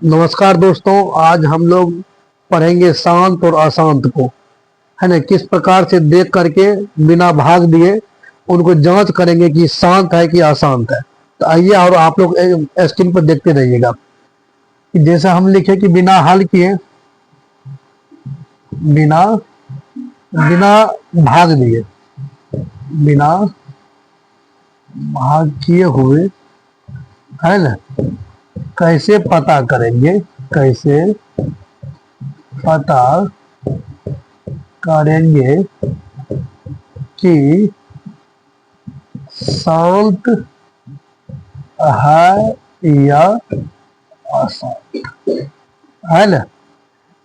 नमस्कार दोस्तों, आज हम लोग पढ़ेंगे शांत और अशांत को, है ना। किस प्रकार से देख करके बिना भाग दिए उनको जांच करेंगे कि शांत है कि अशांत है। तो आइए और आप लोग स्क्रीन पर देखते रहिएगा कि जैसा हम लिखे कि बिना हल किए, बिना बिना भाग दिए, बिना भाग किए हुए, है ना, कैसे पता करेंगे, कैसे पता करेंगे कि शांत है या अशांत, है ना।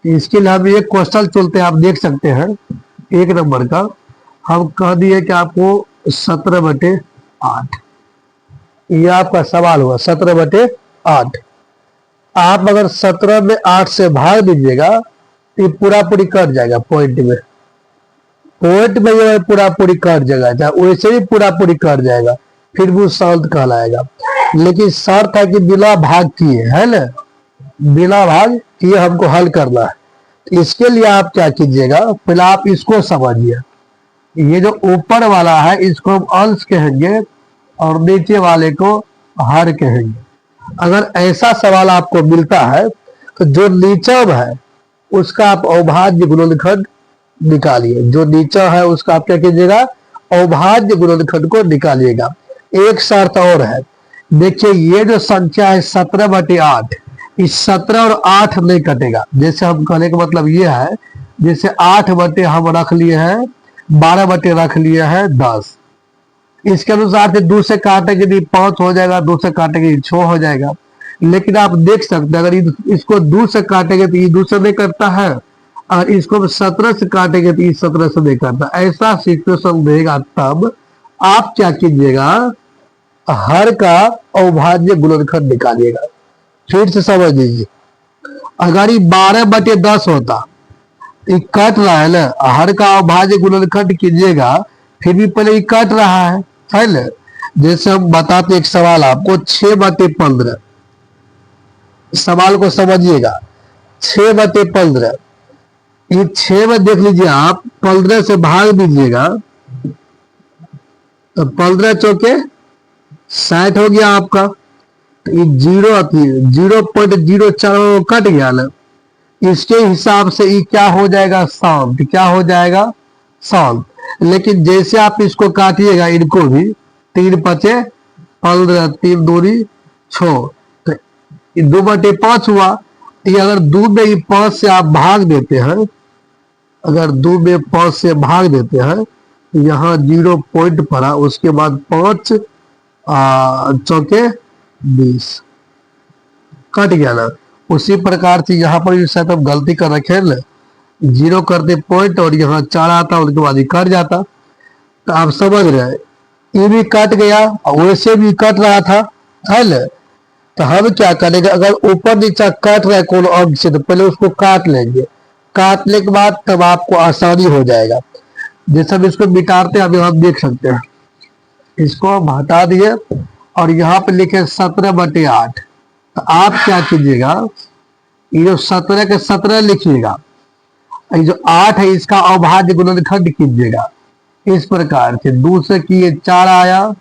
इसके लिए हम एक क्वेश्चन चलते हैं, आप देख सकते हैं 1 नंबर का। हम कह दिए कि आपको 17/8, ये आपका सवाल हुआ 17/8। आप अगर 17 में 8 से भाग दीजिएगा तो ये पूरा पूरी कट जाएगा। पॉइंट में ये पूरा पूरी कट जाएगा, चाहे वैसे ही पूरा पूरी कट जाएगा, फिर वो शांत कहलाएगा। लेकिन शर्त है कि बिना भाग किए, है ना, बिना भाग किए हमको हल करना है। तो इसके लिए आप क्या कीजिएगा, पहले आप इसको समझिए। ये जो ऊपर वाला है इसको हम अंश कहेंगे और नीचे वाले को हर कहेंगे। अगर ऐसा सवाल आपको मिलता है तो जो नीचा है उसका आप अविभाज्य गुणनखंड निकालिए। जो नीचा है उसका आप क्या कीजिएगा, अविभाज्य गुणनखंड को निकालिएगा। एक शर्त और है, देखिए ये जो संख्या है 17/8, इस 17 और 8 नहीं कटेगा। जैसे हम कहने का मतलब ये है, जैसे 8 बटे हम रख लिए हैं 12 बटे रख लिए हैं 10, इसके अनुसार से 2 से काटेंगे तो 5 हो जाएगा, 2 से काटेंगे 6 हो जाएगा। लेकिन आप देख सकते हैं अगर इसको 2 से काटेंगे तो ये 2 से नहीं करता है, और इसको 17 से काटेंगे तो ये 17 से नहीं करता। ऐसा सिचुएशन रहेगा तब आप क्या कीजिएगा, हर का अविभाज्य गुणनखंड निकालिएगा। फिर से समझ लीजिए, अगर ये 12/10 होता, ये कट रहा है ना, हर का अविभाज्य गुणनखंड कीजिएगा, फिर भी पहले ये कट रहा है ना। जैसे हम बताते एक सवाल आपको 6/15, सवाल को समझिएगा। 6/15, ये 6 में देख लीजिए आप 15 से भाग दीजिएगा तो 15 चौके 60 हो गया आपका। तो ये 0.04 कट गया ना, इसके हिसाब से ये क्या हो जाएगा, शांत। क्या हो जाएगा, शांत। लेकिन जैसे आप इसको काटिएगा, इनको भी 3×5 = 15, 3×2 = 6, तो 2/5 हुआ। ये अगर 2 में 5 से आप भाग देते हैं, अगर 2 में 5 से भाग देते हैं, यहाँ 0 पॉइंट पड़ा, उसके बाद 5 चौके 20 कट गया ना। उसी प्रकार से यहाँ पर भी शायद हम गलती कर रखे हैं ना, 0 करते पॉइंट और यहाँ 4 आता, उसके बाद ही कट जाता। तो आप समझ रहे हैं, ये भी कट गया और वैसे भी कट रहा था, है ना। तो हम क्या करेंगे, अगर ऊपर नीचे कट रहा है कोनो अंक से तो पहले उसको काट लेंगे। काटने के बाद तब आपको आसानी हो जाएगा। जैसे हम इसको मिटाते हैं, अभी आप देख सकते हैं, इसको हम हटा दिए और यहाँ पे लिखे 17/8। तो आप क्या कीजिएगा, ये जो 17 के 17 लिखिएगा, ये जो 8 है इसका अविभाज्य गुणनखंड कीजिएगा। इस प्रकार से 2 से किए 4 आया,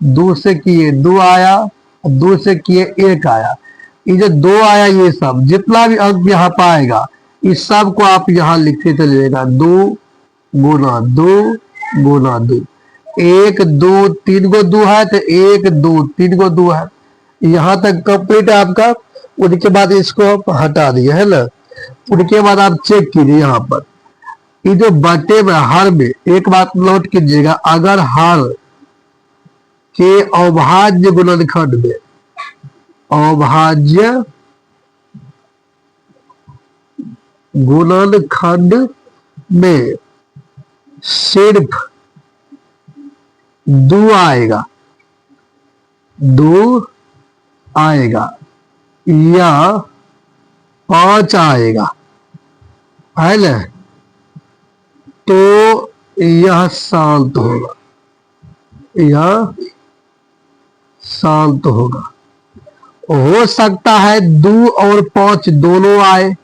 2 से किए 2 आया, 2 से किए 1 आया। ये जो 2 आया, ये सब जितना भी अंक यहाँ पाएगा इस सब को आप यहाँ लिखते चलिएगा। 2 गुना 2 गुना 2, 1 2 3 गो 2 है तो 1 2 3 गो 2 है। यहाँ तक कंप्लीट है आपका। उनके बाद इसको आप हटा दिए, है ना। उनके बाद आप चेक कीजिए यहाँ पर, ये जो बटे में हर में एक बात नोट कीजिएगा, अगर हर के अविभाज्य गुणनखंड में, अविभाज्य गुणनखंड में सिर्फ 2 आएगा, 2 आएगा या 5 आएगा, है ना, तो यह शांत होगा, यह शांत होगा। हो सकता है 2 और 5 दोनों आए,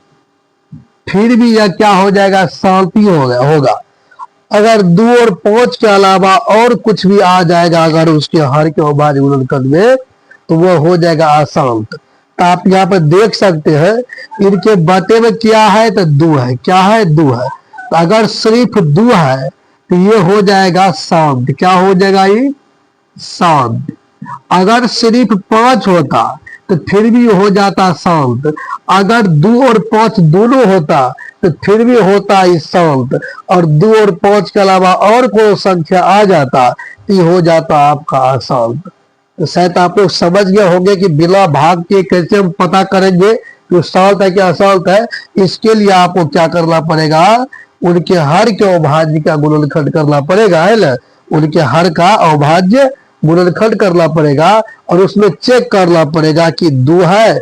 फिर भी यह क्या हो जाएगा, शांति होगा। अगर 2 और 5 के अलावा और कुछ भी आ जाएगा अगर उसके हर के अभाज्य गुणनखंड में, तो वो हो जाएगा अशांत। तो आप यहाँ पर देख सकते हैं इनके बटे में क्या है, तो 2 है। क्या है, 2 है। तो अगर सिर्फ 2 है तो ये हो जाएगा शांत। क्या हो जाएगा, ये शांत। अगर सिर्फ 5 होता तो फिर भी हो जाता शांत। अगर 2 और 5 दोनों होता तो फिर भी होता ही शांत। और 2 और 5 के अलावा और कोई संख्या आ जाता तो ये हो जाता आपका अशांत। तो शायद आप लोग समझ गए होंगे कि बिना भाग के कैसे हम पता करेंगे कि शांत है कि अशांत है। इसके लिए आपको क्या करना पड़ेगा, उनके हर के अभाज्य का गुणनखंड करना पड़ेगा, है ना। उनके हर का अभाज्य गुणनखंड करना पड़ेगा और उसमें चेक करना पड़ेगा कि 2 है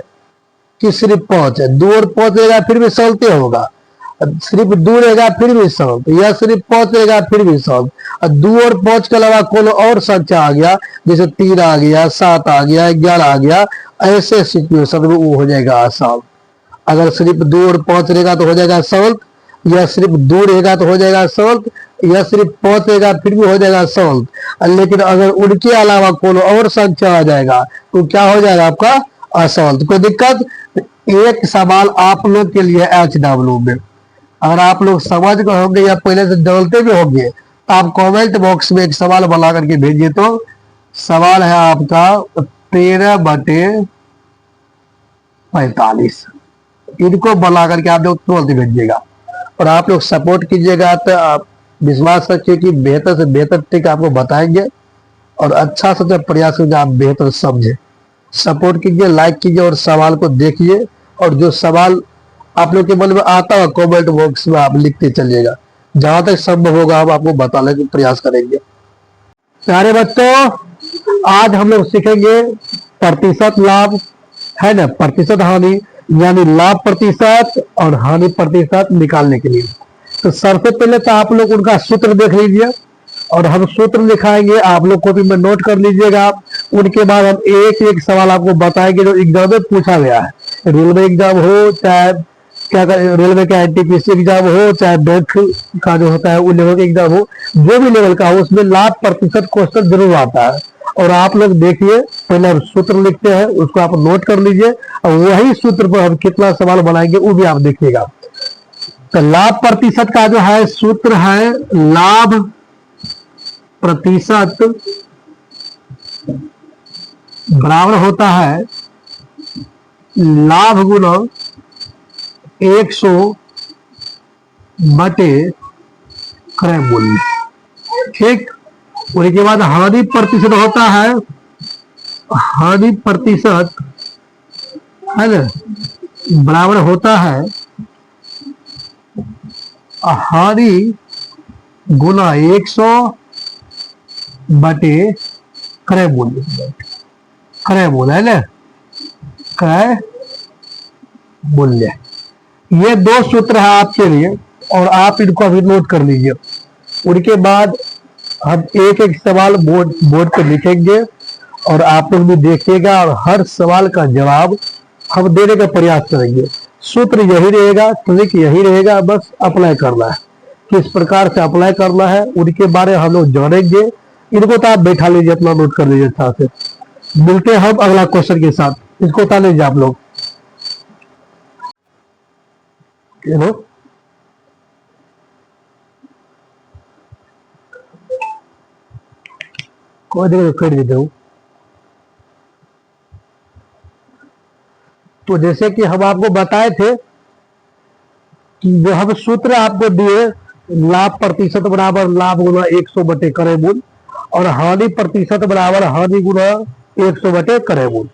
कि सिर्फ 5 है। 2 और 5 रहेगा फिर भी शांत होगा, सिर्फ 2 रहेगा फिर भी शांत, या सिर्फ 5 रहेगा फिर भी शांत। और 2 और 5 के अलावा कोई और संख्या आ गया, जैसे 3 आ गया, 7 आ गया, 11 आ गया, ऐसे सिचुएशन में वो हो जाएगा अशांत। अगर सिर्फ 2 और 5 रहेगा तो हो जाएगा शांत, या सिर्फ 2 रहेगा तो हो जाएगा शांत, या सिर्फ 5 रहेगा फिर भी हो जाएगा शांत। लेकिन अगर उनके अलावा कोई और संख्या आ जाएगा तो क्या हो जाएगा आपका अशांत। कोई दिक्कत। एक सवाल आप लोग के लिए HW में, अगर आप लोग समझ गए होंगे या पहले से जानते भी होंगे तो आप कमेंट बॉक्स में एक सवाल बना करके भेजिए। तो सवाल है आपका 13/45, इनको बना करके आप लोग तुरंत भेजिएगा। और आप लोग सपोर्ट कीजिएगा तो आप विश्वास रखिए कि बेहतर से बेहतर ट्रिक आपको बताएंगे और अच्छा से प्रयास कीजिए आप बेहतर समझे। सपोर्ट कीजिए, लाइक कीजिए और सवाल को देखिए। और जो सवाल आप लोग के मन में आता है कमेंट बॉक्स में आप लिखते चलिएगा। जहां तक संभव होगा हम आपको बताने का प्रयास करेंगे। प्यारे बच्चों, आज हम लोग सीखेंगे प्रतिशत लाभ, है ना, प्रतिशत हानि, यानी लाभ प्रतिशत और हानि प्रतिशत निकालने के लिए। तो सबसे पहले तो आप लोग उनका सूत्र देख लीजिए और हम सूत्र लिखाएंगे, आप लोग कॉपी में नोट कर लीजिएगा। उनके बाद हम एक एक सवाल आपको बताएंगे जो एग्जाम में पूछा गया है। रेलवे एग्जाम हो, चाहे क्या रेलवे का NTPC एग्जाम हो, चाहे बैंक का जो होता है वो लेवल का एग्जाम हो, जो भी लेवल का हो, उसमें लाभ प्रतिशत क्वेश्चन जरूर आता है। और आप लोग देखिए, पहले हम सूत्र लिखते हैं, उसको आप नोट कर लीजिए और वही सूत्र पर हम कितना सवाल बनाएंगे वो भी आप देखिएगा। तो लाभ प्रतिशत का जो है सूत्र है, लाभ प्रतिशत बराबर होता है लाभ गुना 100 बटे क्रय मूल्य। ठीक। उसके बाद हानि प्रतिशत होता है, हानि प्रतिशत, है ना, बराबर होता है हानि गुना 100 बटे क्रय मूल्य। क्रय मूल्य, है ना, क्रय मूल्य। ये 2 सूत्र है आपके लिए और आप इनको अभी नोट कर लीजिए। उनके बाद हम एक एक सवाल बोर्ड पे लिखेंगे और आप लोग भी देखिएगा और हर सवाल का जवाब हम देने का प्रयास करेंगे। सूत्र यही रहेगा, ट्रिक यही रहेगा, बस अप्लाई करना है, किस प्रकार से अप्लाई करना है उनके बारे में हम लोग जानेंगे। इनको तो आप बैठा लीजिए, अपना नोट कर लीजिए अच्छा से। मिलते हैं हम अगला क्वेश्चन के साथ, इसको उतार लीजिए आप लोग। कोई देर कर देते हूँ। तो जैसे कि हम आपको बताए थे कि जो हम सूत्र आपको दिए, लाभ प्रतिशत बराबर लाभ गुना 100 बटे क्रय मूल्य और हानि प्रतिशत बराबर हानि गुना 100 बटे क्रय मूल्य,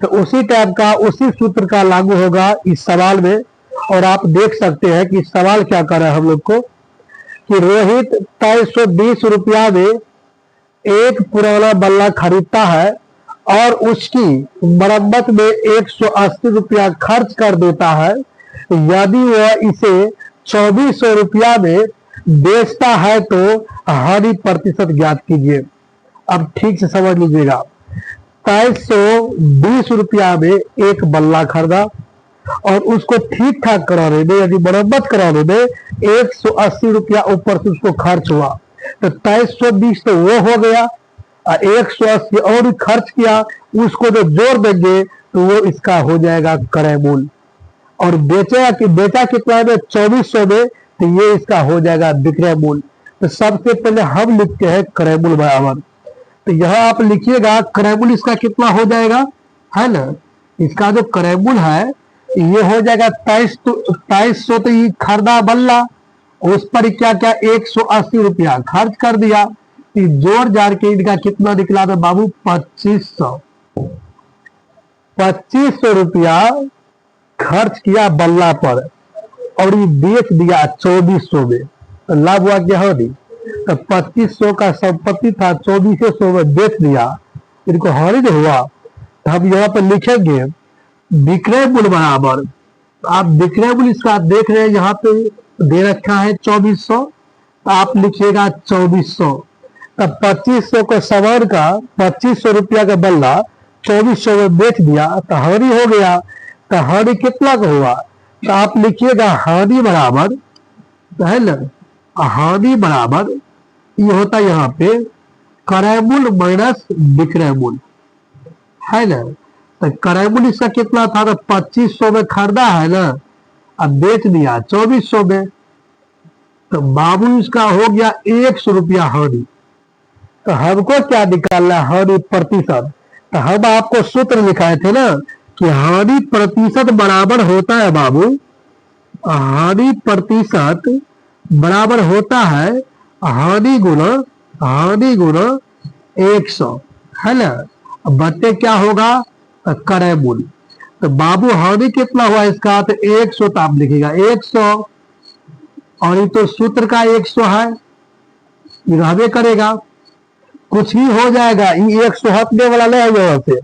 तो उसी टाइप का उसी सूत्र का लागू होगा इस सवाल में। और आप देख सकते हैं कि सवाल क्या कर रहा है हम लोग को कि रोहित 320 रुपया में एक पुराना बल्ला खरीदता है और उसकी मरम्मत में 180 रुपया खर्च कर देता है। यदि वह इसे 2400 रुपया में बेचता है तो हानि प्रतिशत ज्ञात कीजिए। अब ठीक से समझ लीजिएगा, ₹2720 में एक बल्ला खरीदा और उसको ठीक ठाक कराने में यानी मरम्मत कराने में ₹180 ऊपर से उसको खर्च हुआ। तो 2320 तो वो हो गया और 180 और खर्च किया, उसको जो जोड़ देंगे तो वो इसका हो जाएगा क्रय मूल्य। और बेचा कितना में 2400 में, तो ये इसका हो जाएगा विक्रय मूल्य। तो सबसे पहले हम लिखते हैं क्रय मूल्य बराबर, तो यहां आप लिखिएगा क्रय मूल्य इसका कितना हो जाएगा, है ना। इसका जो क्रय मूल्य है ये हो जाएगा 2300। तो ये खरीदा बल्ला, उस पर क्या क्या ₹180 खर्च कर दिया, जोड़ जाड़ के इनका कितना निकला था बाबू 2500 रुपया खर्च किया बल्ला पर और ये बेच दिया 2400 में। तो लाभ हुआ क्या हो नहीं। तो 2500 का संपत्ति था 2400 में बेच दिया, इनको हानि नहीं हुआ। तो हम यहाँ पर लिखेंगे विक्रय मूल्य बराबर, आप विक्रय मूल्य इसका देख रहे हैं यहाँ पे दे रखा है 2400, तो आप लिखिएगा 2400। तब 2500 को सवार का 2500 रुपया का बल्ला 2400 में बेच दिया तो हानि हो गया। तो हानि कितना का हुआ, तो आप लिखिएगा हानि बराबर, है ना, हानि बराबर ये होता है यहाँ पे क्रय मूल्य माइनस विक्रय मूल्य, है ना। तो क्रय मूल्य इसका कितना था, तो 2500 में खरीदा है ना, अब बेच दिया 2400 में, तो बाबू इसका हो गया ₹100 हानि। तो हमको क्या निकालना है, हानि प्रतिशत। तो हम आपको सूत्र लिखाए थे ना कि हानि प्रतिशत बराबर होता है बाबू, हानि प्रतिशत बराबर होता है हानि गुना 100, है ना, बटे क्या होगा क्रय मूल्य। तो बाबू हानि कितना हुआ इसका, तो 100, तो आप लिखिएगा 100 और ये तो सूत्र का 100 है, ये रहबे करेगा, कुछ भी हो जाएगा, ये 100 हटने वाला नहीं है यहाँ से।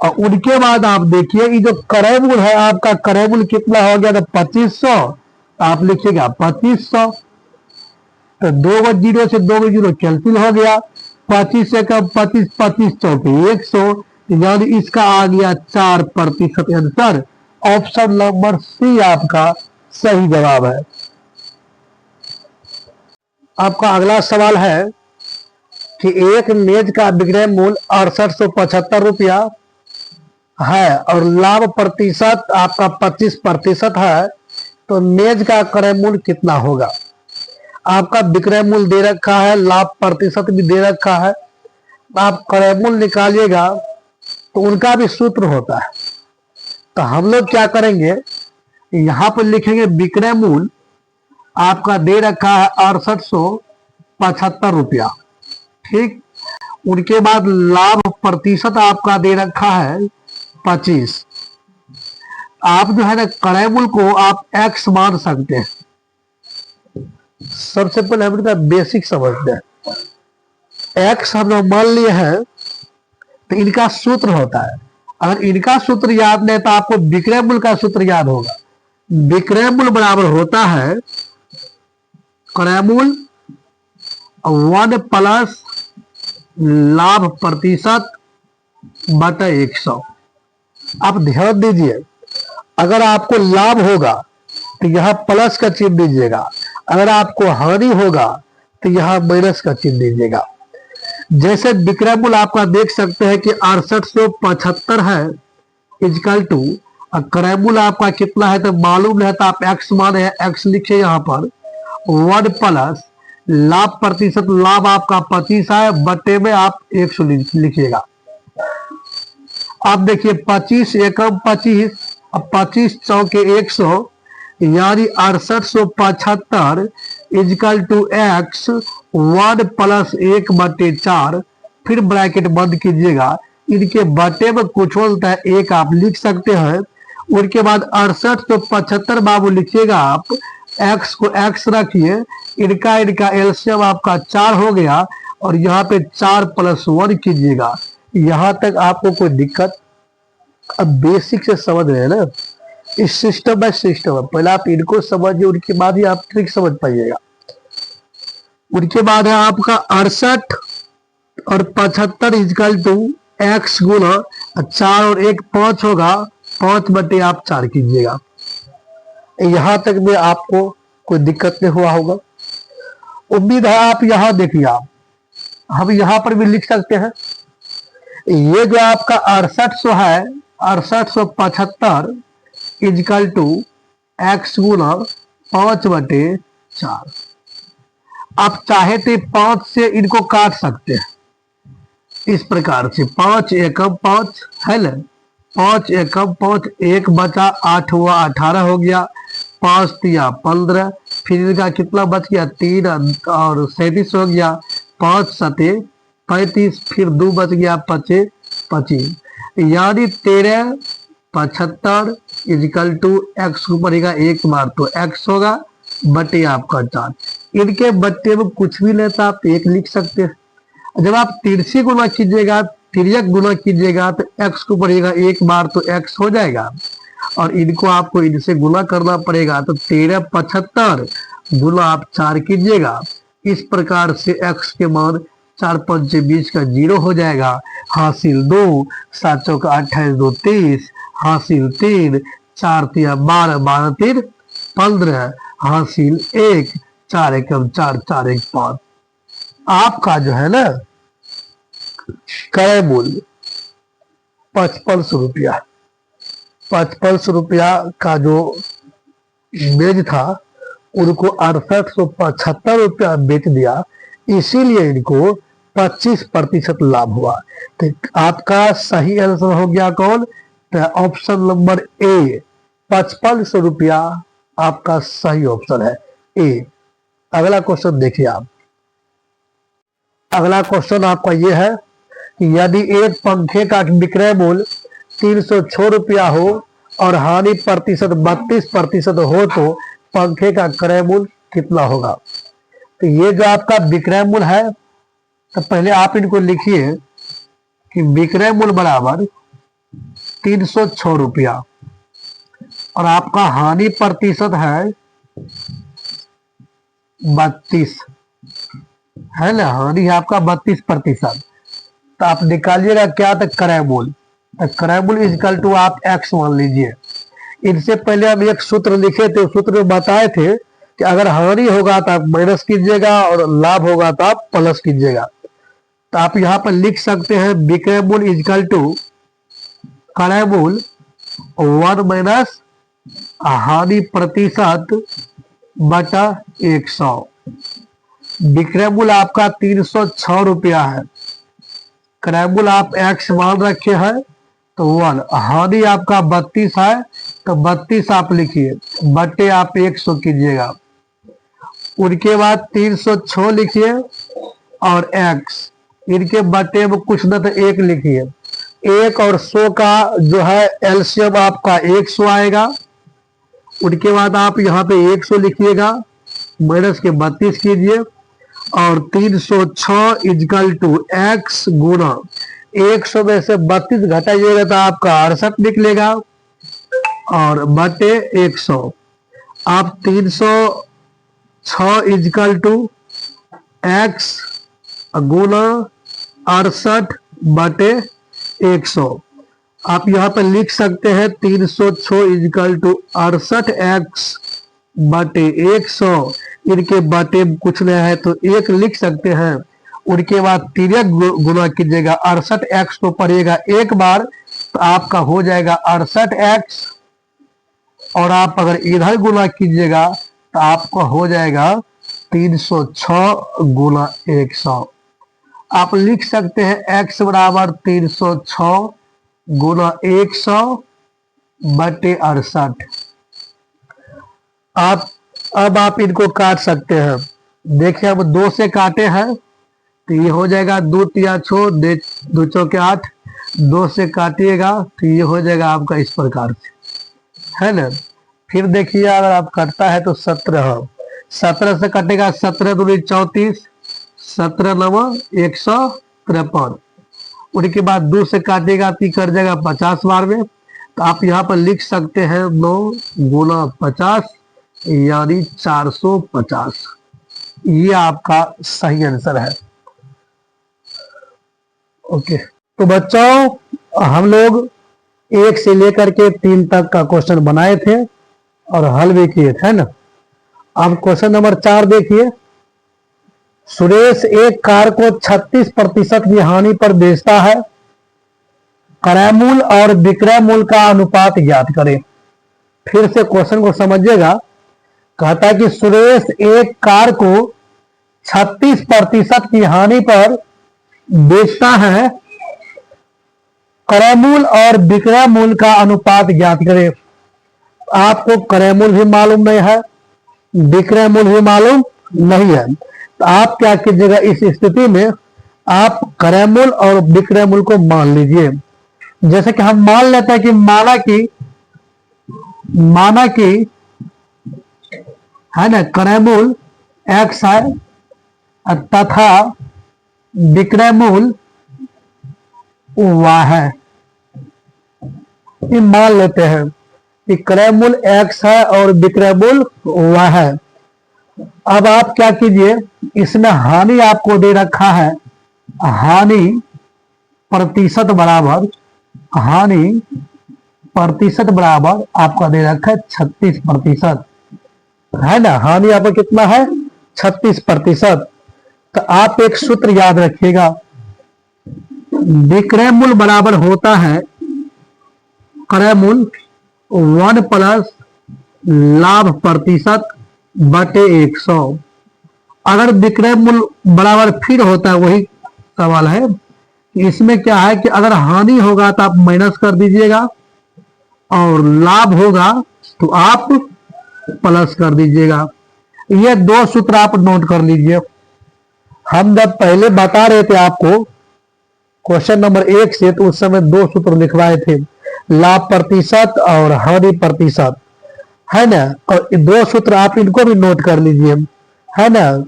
और उनके बाद आप देखिए ये जो क्रय मूल्य है आपका, क्रय मूल्य कितना हो गया, तो 2500, आप लिखिएगा 2500। तो 2 जीरो से 2 जीरो कैंसिल हो गया, 25 से कम 25, 25 चौके 100, यानी इसका आ गया 4% आंसर। ऑप्शन नंबर सी आपका सही जवाब है। आपका अगला सवाल है कि एक मेज का विक्रय मूल्य 6875 है और लाभ प्रतिशत आपका 25% है, तो मेज का क्रय मूल्य कितना होगा। आपका विक्रय मूल्य दे रखा है, लाभ प्रतिशत भी दे रखा है, आप क्रय मूल्य निकालिएगा तो उनका भी सूत्र होता है। तो हम लोग क्या करेंगे, यहां पर लिखेंगे विक्रय मूल्य आपका दे रखा है 6875 ठीक। उनके बाद लाभ प्रतिशत आपका दे रखा है 25। आप जो है ना क्रय मूल्य को आप x मान सकते हैं। सबसे पहले हम इनका बेसिक समझते हैं, x हम लोग मान लिए हैं तो इनका सूत्र होता है। अगर इनका सूत्र याद नहीं तो आपको विक्रय मूल्य का सूत्र याद होगा। विक्रय मूल्य बराबर होता है क्रय मूल्य 1 प्लस लाभ प्रतिशत बटा 100। आप ध्यान दीजिए, अगर आपको लाभ होगा तो यहाँ प्लस का चिन्ह दीजिएगा, अगर आपको हानि होगा तो यहाँ माइनस का चिन्ह दीजिएगा। जैसे विक्रय मूल्य आपका देख सकते हैं कि 6875 है इजकल टू, क्रय मूल्य आपका कितना है तो मालूम है, तो आप x माने x लिखे यहाँ पर 1 प्लस लाभ प्रतिशत, लाभ आपका 25 है, बटे में आप 100 लिखिएगा। आप देखिए 25 एकम 25, अब 25 चौके 100, यानी 6875 इजकल टू x 1 प्लस 1 बटे 4, फिर ब्रैकेट बंद कीजिएगा। इनके बटे में कुछ होता है 1 आप लिख सकते हैं। उनके बाद 6875 बाबू लिखिएगा आप, x को x रखिए, इनका एलसीएम आपका 4 हो गया और यहाँ पे 4 + 1 कीजिएगा। यहाँ तक आपको कोई दिक्कत, अब बेसिक से समझ रहे हैं ना, इस सिस्टम बाय सिस्टम है। पहले आप इनको समझिए, उनके बाद ही आप ट्रिक समझ पाइएगा। उनके बाद है आपका 68 और 75 इजकल टू x गुना 4 और 1 5 होगा, 5 बटे आप 4 कीजिएगा। यहां तक में आपको कोई दिक्कत नहीं हुआ होगा, उम्मीद है। आप यहां देखिए, आप हम यहां पर भी लिख सकते हैं। ये जो आपका 6800 है, 6875 इजकल टू x गुना 5 बटे 4। आप चाहे तो 5 से इनको काट सकते हैं इस प्रकार से, 5 एकम 5 है ना, 5 एकम 5, 1 बचा 8 हुआ, 18 हो गया, 5 तिया 15, फिर इनका कितना बच गया 3 और 37 हो गया, 5 सते 35, फिर 2 बच गया 25 25, यानी 13 75 इजकल टू एक्स पड़ेगा 1 बार तो x होगा बटे आपका 4। इनके बट्टे में कुछ भी लेता आप 1 लिख सकते हैं। जब आप तिरछी गुना कीजिएगा, तिर्यक गुना कीजिएगा तो x को पड़ेगा 1 बार तो x हो जाएगा, और इनको आपको इनसे गुना करना पड़ेगा तो 13 75 गुना आप 4 कीजिएगा। इस प्रकार से x के मान 4 5 20 का 0 हो जाएगा। हासिल 2, 7 चौका 28 2 30, हासिल 3, 4 तिया 12 12 3 15, हासिल 1, 4 एकम 4 4 1 5। आपका जो है ना क्रय मूल्य 5500 रुपया, 5500 रुपया का जो मेज था उनको 6875 रुपया बेच दिया, इसीलिए इनको 25% लाभ हुआ। तो आपका सही आंसर हो गया कौन, तो ऑप्शन नंबर ए, 5500 रुपया आपका सही ऑप्शन है ए। अगला क्वेश्चन देखिए आप। अगला क्वेश्चन आपका यह है कि यदि एक पंखे का विक्रय मूल्य 306 रुपया हो और हानि प्रतिशत 32% हो तो पंखे का क्रय मूल्य कितना होगा। तो ये जो आपका विक्रय मूल्य है, तो पहले आप इनको लिखिए कि विक्रय मूल्य बराबर 306 रुपया और आपका हानि प्रतिशत है 32 है ना, हानि है आपका 32%। तो आप निकालिएगा क्या, तो क्रय मूल्य, तो क्रय मूल्य इजकल टू आप x मान लीजिए। इनसे पहले हम एक सूत्र लिखे थे, सूत्र में बताए थे कि अगर हानि होगा तो आप माइनस कीजिएगा और लाभ होगा तो आप प्लस कीजिएगा। तो आप यहाँ पर लिख सकते हैं विक्रय मूल्य इजकल टू क्रय मूल्य 1 माइनस हानि प्रतिशत बटा 100। विक्रय मूल्य आपका 306 रुपया है, क्रय मूल्य आप x मान रखे हैं तो 1, हानि आपका 32 है तो 32 आप लिखिए बटे आप 100 कीजिएगा। उनके बाद 306 लिखिए और x, इनके बटे में कुछ न तो 1 लिखिए। 1 और 100 का जो है एलसीएम आपका 100 आएगा। उनके बाद आप यहाँ पे 100 लिखिएगा, माइनस के 32 कीजिए और 306 इजकल टू x गुना 100 में से 32 घटाइएगा तो आपका 68 निकलेगा और बटे 100। आप 306 इजकल टू x गुना 68 बटे 100। आप यहाँ पर लिख सकते हैं 306 इजकल टू 68x बटे 100। इनके बटे कुछ नहीं है तो 1 लिख सकते हैं। उनके बाद 3 गुना कीजिएगा, 68x को पड़ेगा 1 बार तो आपका हो जाएगा 68x, और आप अगर इधर गुना कीजिएगा तो आपका हो जाएगा 306 गुना 100। आप लिख सकते हैं x बराबर 306 गुना 100 बटे 68। अब आप इनको काट सकते हैं। देखिए अब 2 से काटे हैं तो ये हो जाएगा 2 तिया 6, 2 चौके 8, 2 से काटिएगा तो ये हो जाएगा आपका इस प्रकार से, है ना। फिर देखिए अगर आप कटता है तो 17 से कटेगा, 17 दूनी 34, 17 नवा 153। उनके बाद 2 से काटेगा तो कट जाएगा 50 बार में। तो आप यहाँ पर लिख सकते हैं 9 गुना 50 यानी 450। ये आपका सही आंसर है। ओके। तो बच्चों हम लोग 1 से लेकर के 3 तक का क्वेश्चन बनाए थे और हल भी किए थे ना। अब क्वेश्चन नंबर 4 देखिए। सुरेश एक कार को 36% की हानि पर बेचता है, क्रय मूल्य और विक्रय मूल्य का अनुपात ज्ञात करें। फिर से क्वेश्चन को समझिएगा। कहता है कि सुरेश एक कार को 36% की हानि पर बेचता है, क्रय मूल्य और विक्रय मूल्य का अनुपात ज्ञात करें। आपको क्रय मूल्य भी मालूम नहीं है, विक्रय मूल्य भी मालूम नहीं है, तो आप क्या कीजिएगा इस स्थिति में, आप क्रय मूल्य और विक्रय मूल्य को मान लीजिए। जैसे कि हम मान लेते हैं कि माना कि है ना क्रय मूल्य x है तथा विक्रय मूल्य y है। ये मान लेते हैं कि क्रय मूल्य x है और विक्रय मूल्य y है। अब आप क्या कीजिए, इसमें हानि आपको दे रखा है, हानि प्रतिशत बराबर आपका दे रखा है 36%, है ना। हानि आपका कितना है 36%। तो आप एक सूत्र याद रखिएगा, विक्रय मूल्य बराबर होता है क्रय मूल्य 1 प्लस लाभ प्रतिशत बटे 100। अगर विक्रय मूल्य बराबर फिर होता है, वही सवाल है, इसमें क्या है कि अगर हानि होगा तो आप माइनस कर दीजिएगा और लाभ होगा तो आप प्लस कर दीजिएगा। ये 2 सूत्र आप नोट कर लीजिए। हम जब पहले बता रहे थे आपको क्वेश्चन नंबर 1 से, तो उस समय 2 सूत्र लिखवाए थे, लाभ प्रतिशत और हानि प्रतिशत, है ना। और 2 सूत्र आप इनको भी नोट कर लीजिए, है ना।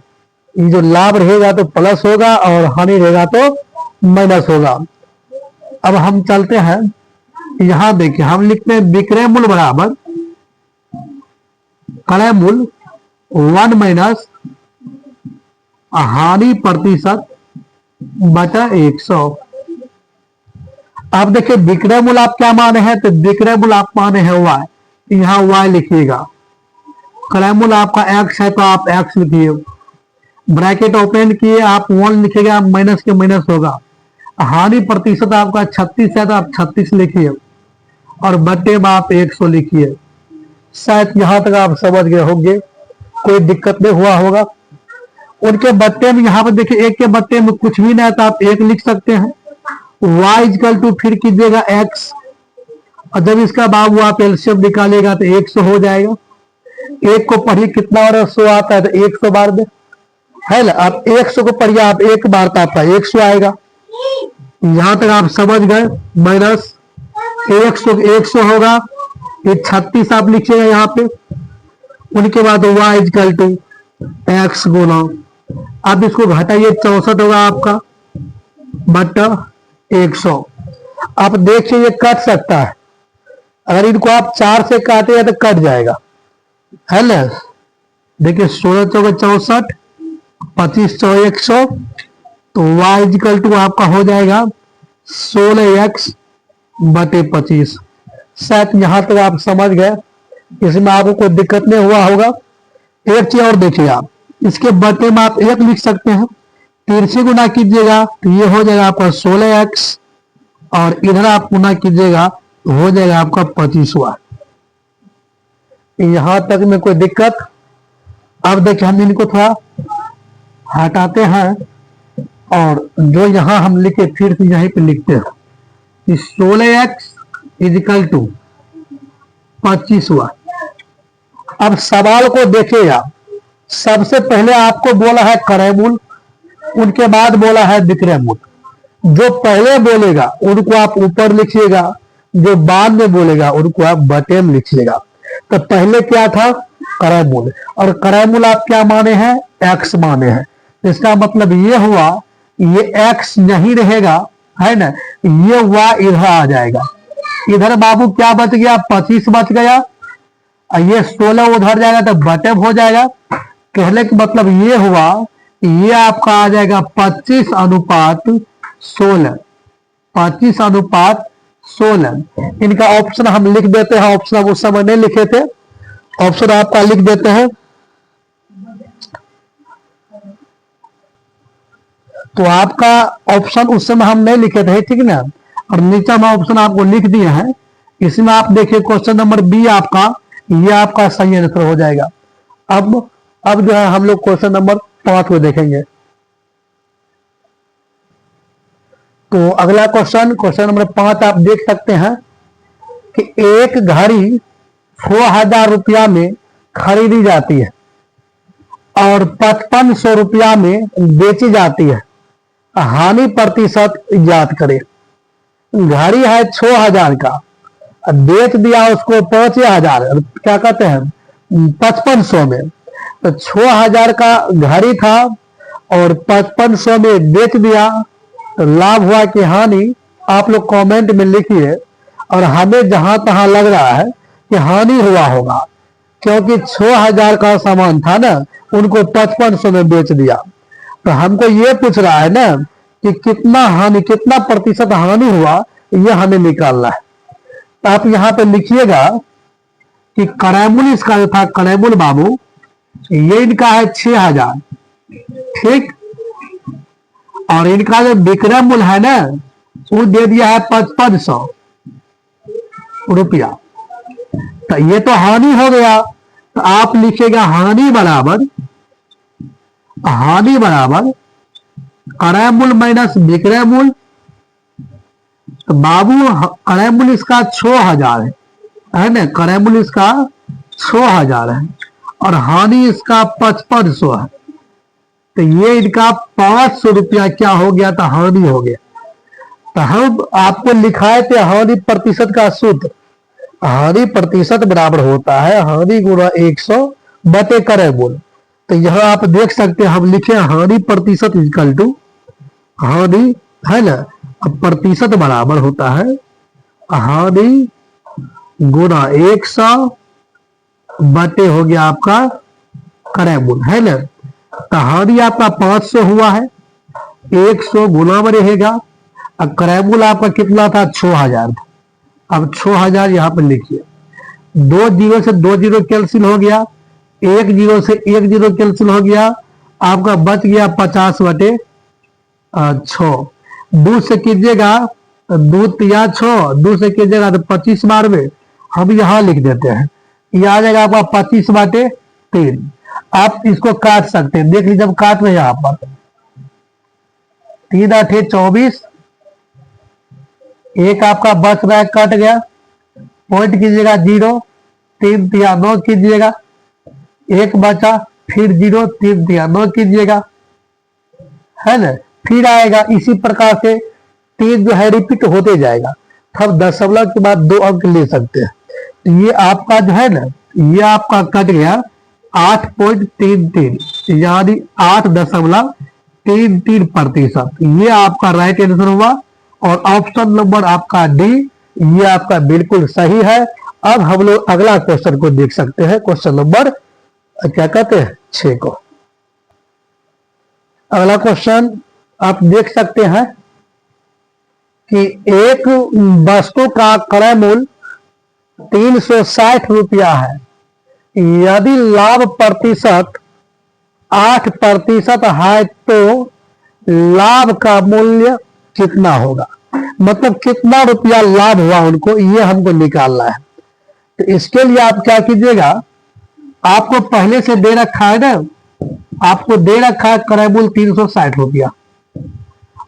ये जो लाभ रहेगा तो प्लस होगा और हानि रहेगा तो माइनस होगा। अब हम चलते हैं, यहां देखिए हम लिखते हैं विक्रय मूल्य बराबर क्रय मूल्य 1 माइनस हानि प्रतिशत बटा 100। आप देखिए विक्रय मूल्य आप क्या माने हैं, तो विक्रय मूल्य आप माने हैं y, यहां y लिखिएगा। क्रय मूल्य आपका x है तो आप x लिखिए, ब्रैकेट ओपन किए, आप 1 लिखिएगा, माइनस के माइनस होगा। हानि प्रतिशत आपका 36 है तो आप 36 लिखिए और बटे में आप 100 लिखिए। शायद यहां तक आप समझ गए होंगे, कोई दिक्कत नहीं हुआ होगा। उनके बट्टे में यहाँ पर देखिए, एक के बट्टे में कुछ भी नहीं है तो आप 1 लिख सकते हैं। y इक्वल टू फिर कीजिएगा x, और जब इसका बाबू आप एलसीएम निकालेगा तो 100 हो जाएगा। 1 को पढ़िए कितना और 100 आता है, तो 100 बार दे, है ना। आप 100 को पढ़िए, आप 1 बार तो आपका 100 आएगा। यहां तक आप समझ गए। माइनस 100 होगा, ये 36 आप लिखिएगा यहाँ पे। उनके बाद y इक्वल टू x गुना, अब इसको घटाइए, 64 होगा आपका बटा 100। आप देखिए ये कट सकता है, अगर इनको आप 4 से काटे तो कट जाएगा, है ना। देखिए 16 चौके 64, 25 चौ 100, तो y इक्वल टू आपका हो जाएगा 16x बटे 25। शायद यहां तक आप समझ गए, इसमें आपको कोई दिक्कत नहीं हुआ होगा। एक चीज और देखिए, आप इसके बटे में आप 1 लिख सकते हैं, 3 से गुना कीजिएगा तो ये हो जाएगा आपका 16x, और इधर आप गुना कीजिएगा तो हो जाएगा आपका 25y। यहां तक में कोई दिक्कत। अब देखिए हम इनको थोड़ा हटाते हैं, और जो यहां हम लिखे फिर से यहीं पे लिखते हैं कि 16x इजिकल टू 25y। अब सवाल को देखिएगा, सबसे पहले आपको बोला है क्रय मूल्य, उनके बाद बोला है विक्रय मूल्य। जो पहले बोलेगा उनको आप ऊपर लिखिएगा, जो बाद में बोलेगा उनको आप बटे में लिखिएगा। तो पहले क्या था क्रय मूल्य, और क्रय मूल्य आप क्या माने हैं, x माने हैं। इसका मतलब ये हुआ, ये x नहीं रहेगा, है ना, ये y इधर आ जाएगा। इधर बाबू क्या बच गया, 25 बच गया, और ये 16 उधर जाएगा तो बटे हो जाएगा। कहने का मतलब ये हुआ, ये आपका आ जाएगा 25 अनुपात 16। 25:16। इनका ऑप्शन हम लिख देते हैं, ऑप्शन हम उस समय नहीं लिखे थे, ऑप्शन आपका लिख देते हैं। तो आपका ऑप्शन उस समय हम नहीं लिखे थे, ठीक ना, और नीचे हम ऑप्शन आपको लिख दिए हैं। इसमें आप देखिए क्वेश्चन नंबर बी आपका, ये आपका सही आंसर हो जाएगा। अब जो है हम लोग क्वेश्चन नंबर 5 को देखेंगे। तो अगला क्वेश्चन नंबर 5 आप देख सकते हैं कि एक घड़ी 4,000 रुपया में खरीदी जाती है और 5500 रुपया में बेची जाती है, हानि प्रतिशत ज्ञात करें। घड़ी है 6,000 का, बेच दिया उसको 5,000, क्या कहते हैं 5500 में। तो 6,000 का घड़ी था और 5500 में बेच दिया, तो लाभ हुआ कि हानि, आप लोग कमेंट में लिखिए। और हमें जहां तहां लग रहा है कि हानि हुआ होगा, क्योंकि 6,000 का सामान था ना, उनको 5500 में बेच दिया। तो हमको ये पूछ रहा है ना कि कितना हानि, कितना प्रतिशत हानि हुआ, ये हमें निकालना है। तो आप यहाँ पे लिखिएगा कि करैमुल इसका जो था, करैमुल बाबू, ये इनका है 6,000, ठीक, और इनका जो विक्रय मूल्य है ना, वो दे दिया है 5500 रुपया। तो ये तो हानि हो गया। तो आप लिखिएगा हानि बराबर क्रय मूल्य माइनस विक्रय मूल्य। तो बाबू क्रय मूल्य इसका 6,000 है ना, क्रय मूल्य इसका 6,000 है और हानि इसका 5500 है। तो ये इनका 500 रुपया क्या हो गया, तो हानि हो गया। तो हम आपको लिखाए थे हानि प्रतिशत का सूत्र। हानि प्रतिशत बराबर होता है हानि गुणा 100 बटे क्रय मूल्य। तो यह आप देख सकते हैं, हम लिखे हानि प्रतिशत इक्वल टू हानि, है ना, अब प्रतिशत बराबर होता है हानि गुणा 100 बटे हो गया आपका क्रय मूल्य, है ना। तो हानि आपका 500 हुआ है, 100 गुना में रहेगा। अब क्रय मूल्य आपका कितना था, 6,000 था। अब 6,000 यहाँ पर लिखिए, 2 जीरो से 2 जीरो कैंसिल हो गया, 1 जीरो से 1 जीरो कैंसिल हो गया, आपका बच गया 50 बटे 6। 2 से कीजिएगा, 2 तिया 6, 2 से कीजिएगा तो 25 बार में हम यहाँ लिख देते हैं, ये आ जाएगा आपका 25 बटे 3। आप इसको काट सकते हैं, देख लीजिए, जब काट रहे हैं यहाँ पर 3 8 24, एक आपका बच रहा है, कट गया, पॉइंट कीजिएगा 0, 3 तिया 9 कीजिएगा, एक बचा, फिर 0, 3 तिया 9 कीजिएगा, है ना, फिर आएगा। इसी प्रकार से 3 जो है रिपीट होते जाएगा। तब दशमलव के बाद 2 अंक ले सकते हैं। तो ये आपका जो है ना, ये आपका कट गया 8.33, यानी 8.33%। ये आपका राइट आंसर हुआ और ऑप्शन नंबर आपका डी, ये आपका बिल्कुल सही है। अब हम लोग अगला क्वेश्चन को देख सकते हैं, क्वेश्चन नंबर क्या कहते हैं 6 को। अगला क्वेश्चन आप देख सकते हैं कि एक वस्तु का क्रय मूल्य 360 रुपया है, यदि लाभ प्रतिशत 8% है तो लाभ का मूल्य कितना होगा, मतलब कितना रुपया लाभ हुआ उनको, ये हमको निकालना है। तो इसके लिए आप क्या कीजिएगा, आपको पहले से दे रखा है ना, आपको दे रखा है क्रय मूल्य 360 रुपया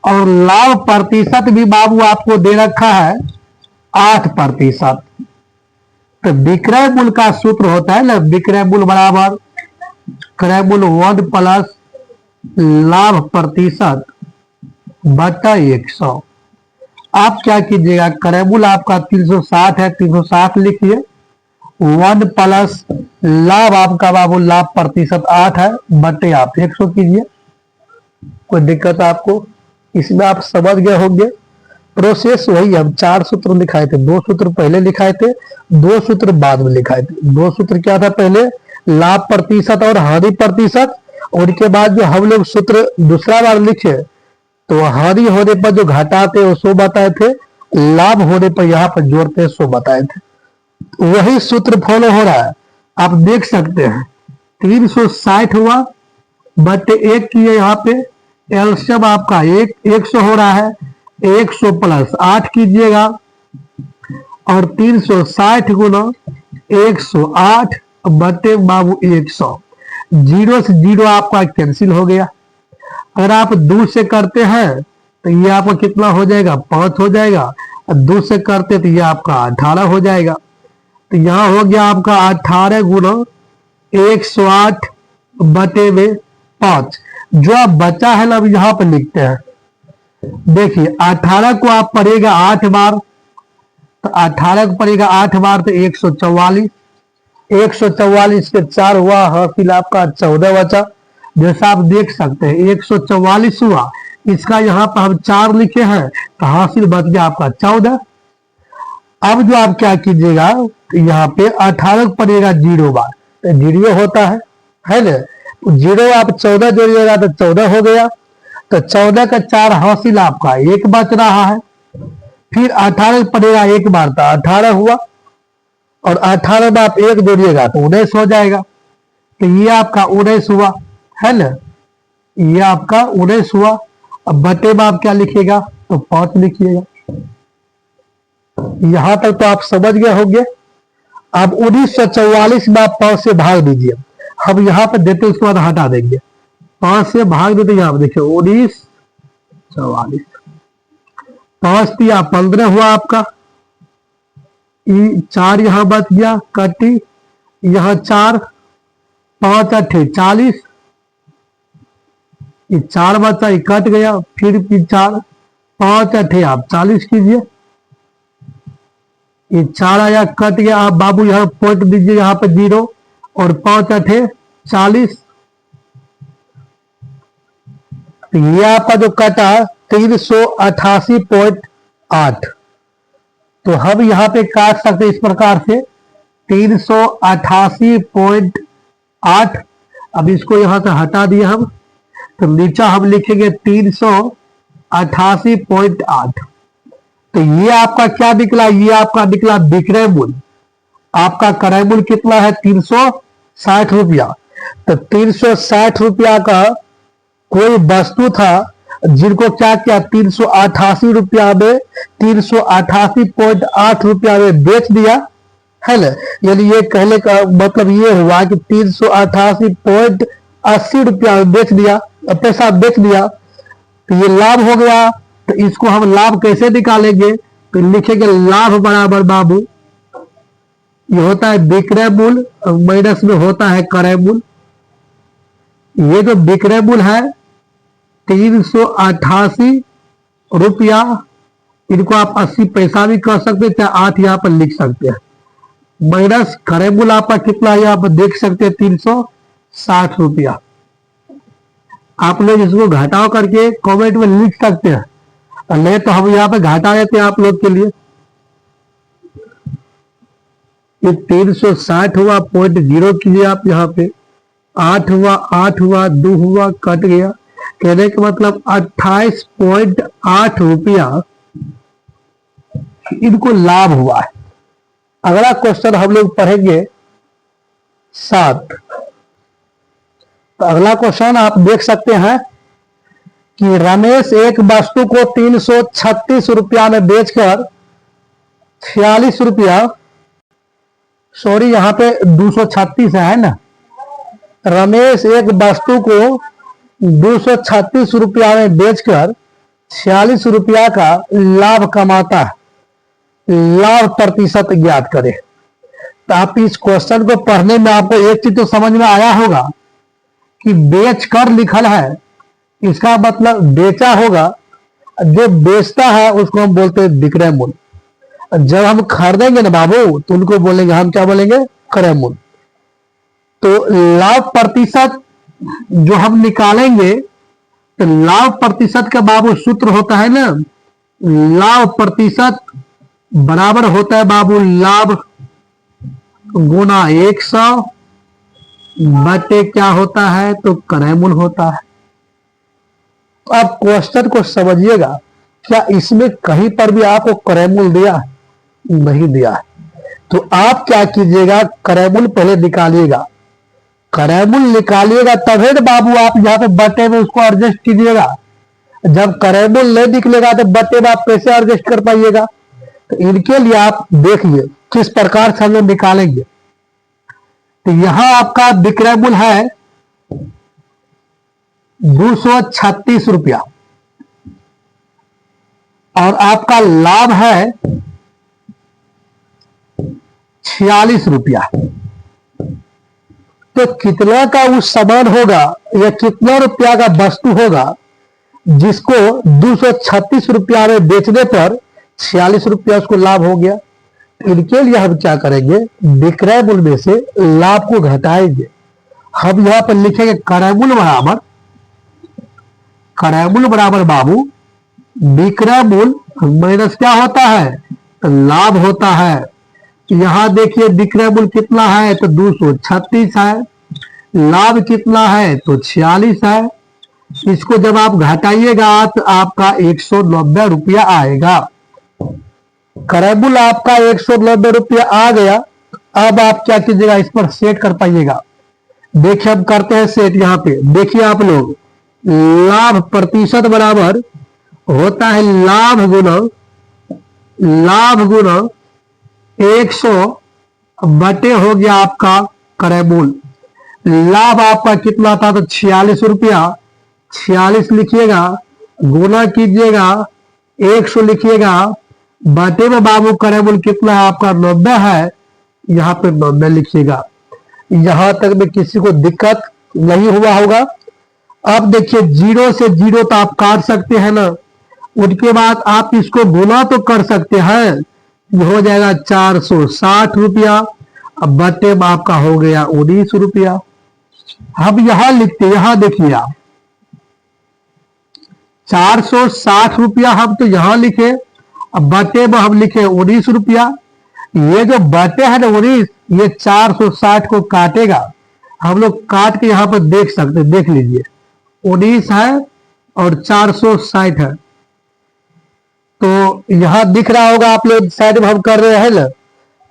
और लाभ प्रतिशत भी बाबू आपको दे रखा है 8%। तो विक्रय मूल्य का सूत्र होता है ना, विक्रय मूल्य बराबर क्रय मूल्य 1 प्लस लाभ प्रतिशत बटा 100। आप क्या कीजिएगा, क्रय मूल्य आपका 360 है, 360 लिखिए, 1 प्लस लाभ आपका बाबू लाभ प्रतिशत 8 है, बटे आप 100 कीजिए। कोई दिक्कत आपको इसमें, आप समझ गए होंगे। प्रोसेस वही, हम 4 सूत्र लिखाए थे, 2 सूत्र पहले लिखाए थे, 2 सूत्र बाद में लिखाए थे। 2 सूत्र क्या था, पहले लाभ प्रतिशत और हानि प्रतिशत, और उसके बाद जो हम लोग सूत्र दूसरा बार लिखे तो हानि होने पर जो घटाते हैं सो बताए थे, लाभ होने पर यहाँ पर जोड़ते हैं सो बताए थे। वही सूत्र फॉलो हो रहा है, आप देख सकते हैं 360 हुआ बटे 1 की यहाँ पे एलसीएम आपका 100 हो रहा है, 100 प्लस 8 कीजिएगा और 360 गुना 108 बटे बाबू 100, जीरो से जीरो आपका कैंसिल हो गया। अगर आप 2 से करते हैं तो ये आपका कितना हो जाएगा, 5 हो जाएगा, और 2 से करते तो ये आपका 18 हो जाएगा। तो यहाँ हो गया आपका 18 गुना 108 बटे में 5। जो आप बचा है ना, अब यहाँ पर लिखते हैं, देखिए 18 को आप पढ़ेगा 8 बार, तो 18 को पढ़ेगा 8 बार तो 144, 144 के 4 हुआ, हासिल आपका 14 बचा। जैसा आप देख सकते हैं 144 हुआ, इसका यहाँ पर हम 4 लिखे हैं तो हासिल बच गया आपका 14। अब जो आप क्या कीजिएगा, यहाँ पे 18 पड़ेगा 0 बार तो 0 होता है ना, तो 0 आप 14 जोड़िएगा तो 14 हो गया, तो 14 का 4 हासिल आपका 1 बच रहा है। फिर 18 पड़ेगा 1 बार तो 18 हुआ, और 18 में आप 1 जोड़िएगा तो 19 हो जाएगा। तो ये आपका 19 हुआ, है ना, ये आपका 19 हुआ। अब बटे में आप क्या लिखिएगा, तो 5 लिखिएगा। यहां तक तो आप समझ गए होंगे। अब 1944 में आप 5 से भाग दीजिए, हम यहां पर देते उसके बाद हटा देंगे, 5 से भाग देते, यहां पर देखिए 1944, 5 दिया 15 हुआ आपका, 4 यहां बच गया कटी, यहां 4, 5 8 40, ये 4 बचा, ये कट गया, फिर 4, 5 8 आप 40 कीजिए, ये 4 आया कट गया, आप बाबू यहाँ पॉइंट दीजिए, यहाँ पे 0 और 5 8 40, तो ये आपका जो कटा 388.8। तो हम यहाँ पे काट सकते इस प्रकार से 388.8। अब इसको यहां से हटा दिए हम, तो नीचा हम लिखेंगे 388.8। तो ये आपका क्या निकला, ये आपका निकला विक्रय मूल्य। आपका क्रय मूल्य कितना है, 360 रुपया। तो 360 रुपया का कोई वस्तु था जिनको क्या किया, 388 रुपया में 388.8 रुपया में बेच दिया, है ना। यानी ये कहने का मतलब ये हुआ कि 388.80 रुपया में बेच दिया, पैसा बेच दिया, तो ये लाभ हो गया। तो इसको हम लाभ कैसे निकालेंगे, तो लिखेंगे लाभ बराबर बाबू, ये होता है विक्रय मूल्य माइनस में होता है क्रय मूल्य। ये जो विक्रय मूल्य है 388 रुपया, इनको आप 80 पैसा भी कह सकते हैं, चाहे 8 यहाँ पर लिख सकते हैं, माइनस क्रय मूल्य आपका कितना है, यहाँ पर देख सकते हैं 360 रुपया। आप लोग इसको घटाओ करके कमेंट में लिख सकते हैं, नहीं तो हम यहाँ पे घटा देते हैं आप लोग के लिए। ये 360 हुआ, 0.0 कीजिए आप यहाँ पे, 8 हुआ, 8 हुआ, 2 हुआ, कट गया, कहने का मतलब 28.8 रुपया इनको लाभ हुआ है। अगला क्वेश्चन हम लोग पढ़ेंगे 7। तो अगला क्वेश्चन आप देख सकते हैं कि रमेश एक वस्तु को 336 रुपया में बेचकर 46 रुपया, सॉरी यहाँ पे 236 है ना, रमेश एक वस्तु को 236 रुपया में बेचकर 46 रुपया का लाभ कमाता है, लाभ प्रतिशत ज्ञात करें। तो आप इस क्वेश्चन को पढ़ने में आपको एक चीज तो समझ में आया होगा कि बेच कर लिखल है, इसका मतलब बेचा होगा, जो बेचता है उसको हम बोलते हैं विक्रय मूल्य। जब हम खरीदेंगे ना बाबू तो उनको बोलेंगे, हम क्या बोलेंगे, क्रय मूल्य। तो लाभ प्रतिशत जो हम निकालेंगे, तो लाभ प्रतिशत का बाबू सूत्र होता है ना, लाभ प्रतिशत बराबर होता है बाबू लाभ गुना 100 बटे क्या होता है, तो क्रय मूल्य होता है। तो आप क्वेश्चन को समझिएगा, क्या इसमें कहीं पर भी आपको क्रैमुल दिया है? नहीं दिया है। तो आप क्या कीजिएगा, क्रैमुल पहले निकालिएगा। क्रैमुल निकालिएगा तभी तो बाबू आप यहाँ पे बटे में उसको एडजस्ट कीजिएगा। जब क्रैमुल नहीं निकलेगा तो बटे में आप कैसे एडजस्ट कर पाइएगा? तो इनके लिए आप देखिए किस प्रकार से हम लोग निकालेंगे। तो यहां आपका विक्रयमूल है 236 रुपया और आपका लाभ है 46 रुपया। तो कितना का उस सामान होगा या कितना रुपया का वस्तु होगा जिसको 236 रुपया में बेचने पर 46 रुपया उसको लाभ हो गया? इनके लिए हम क्या करेंगे, विक्रय मूल्य में से लाभ को घटाएंगे। हम यहां पर लिखेंगे क्रय मूल्य बराबर बाबू विक्रय मूल्य माइनस क्या होता है, तो लाभ होता है। तो यहां देखिए विक्रय मूल्य कितना है, तो 236 है, लाभ कितना है तो 46 है। इसको जब आप घटाइएगा तो आपका 190 रुपया आएगा। क्रय मूल्य आपका 190 रुपया आ गया। अब आप क्या कीजिएगा, इस पर सेट कर पाइएगा। देखिए हम करते हैं सेट। यहाँ पे देखिए आप लोग, लाभ प्रतिशत बराबर होता है लाभ गुना 100 बटे हो गया आपका क्रय मूल्य। लाभ आपका कितना था, तो 46 रुपया। 46 लिखिएगा, गुना कीजिएगा 100 लिखिएगा, बटे में बाबू क्रय मूल्य कितना है आपका 90 है, यहाँ पे 90 लिखिएगा। यहां तक में किसी को दिक्कत नहीं हुआ होगा। अब देखिए 0 से 0 तो आप काट सकते हैं ना, उसके बाद आप इसको गुना तो कर सकते हैं। ये हो जाएगा 460 रुपया, अब बटे में आपका हो गया 19 रुपया। हम यहां लिखते, यहां देखिए आप 460 रुपया हम तो यहां लिखे, अब बटे में हम लिखे 19 रुपया। ये जो बटे है ना 19, ये 460 को काटेगा। हम लोग काट के यहां पर देख सकते, देख लीजिए 19 है और 460 है। तो यहां दिख रहा होगा आप लोग, साइड में हम कर रहे हैं ना,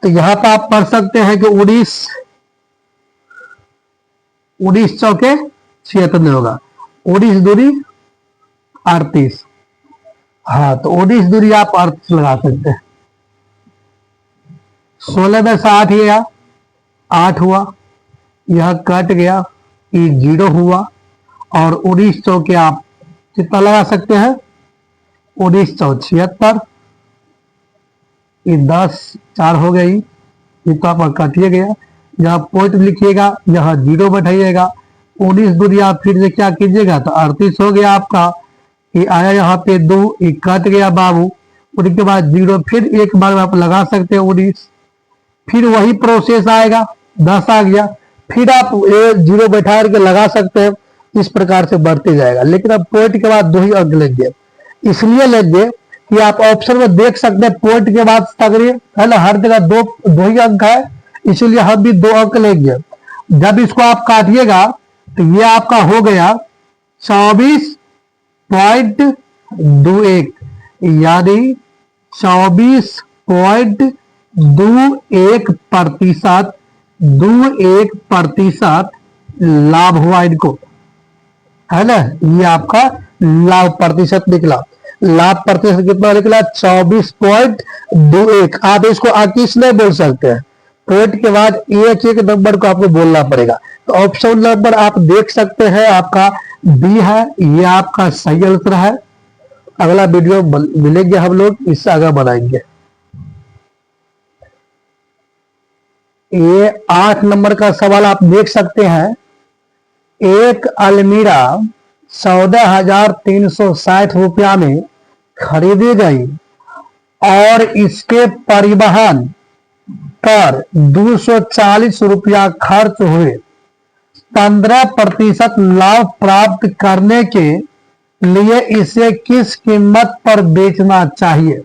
तो यहां पर आप पढ़ सकते हैं कि 19 चौके 76 में होगा, 19 दूरी 38। हाँ, तो 19 दूरी आप 38 लगा सकते हैं। 16 में से 8 गया, 8 हुआ, यह कट गया, ये 0 हुआ, और 19 चौके आप कितना लगा सकते हैं, 19 चौ 76, ये 10 4 हो गई, ये तो आपका कटिए गया। यहाँ पॉइंट लिखिएगा, यहाँ 0 बैठाइएगा, 19 दूरी आप फिर से क्या कीजिएगा, तो 38 हो गया आपका। ये आया यहाँ पे 2, ये कट गया बाबू, उसके बाद 0, फिर एक बार आप लगा सकते हैं 19, फिर वही प्रोसेस आएगा, 10 आ गया, फिर आप 0 बैठा के लगा सकते हैं। इस प्रकार से बढ़ते जाएगा। लेकिन अब पॉइंट के बाद 2 ही अंक लेंगे, इसलिए लेंगे कि आप ऑप्शन में देख सकते हैं पॉइंट के बाद सगरे है ना, हर जगह 2 ही अंक है, इसलिए हम भी 2 अंक लेंगे। जब इसको आप काटिएगा तो ये आपका हो गया 24.21, यानी 24.21% लाभ हुआ इनको, है ना। ये आपका लाभ प्रतिशत निकला। लाभ प्रतिशत कितना निकला, 24.21। आप इसको 21 नहीं बोल सकते हैं, पॉइंट के बाद एक एक नंबर को आपको बोलना पड़ेगा। तो ऑप्शन नंबर आप देख सकते हैं, आपका बी है, ये आपका सही आंसर है। अगला वीडियो मिलेंगे हम लोग, इससे आगे बनाएंगे। ये 8 नंबर का सवाल आप देख सकते हैं। एक अलमीरा 14,360 रुपया में खरीदी गई और इसके परिवहन पर 240 रुपया खर्च हुए। 15% लाभ प्राप्त करने के लिए इसे किस कीमत पर बेचना चाहिए?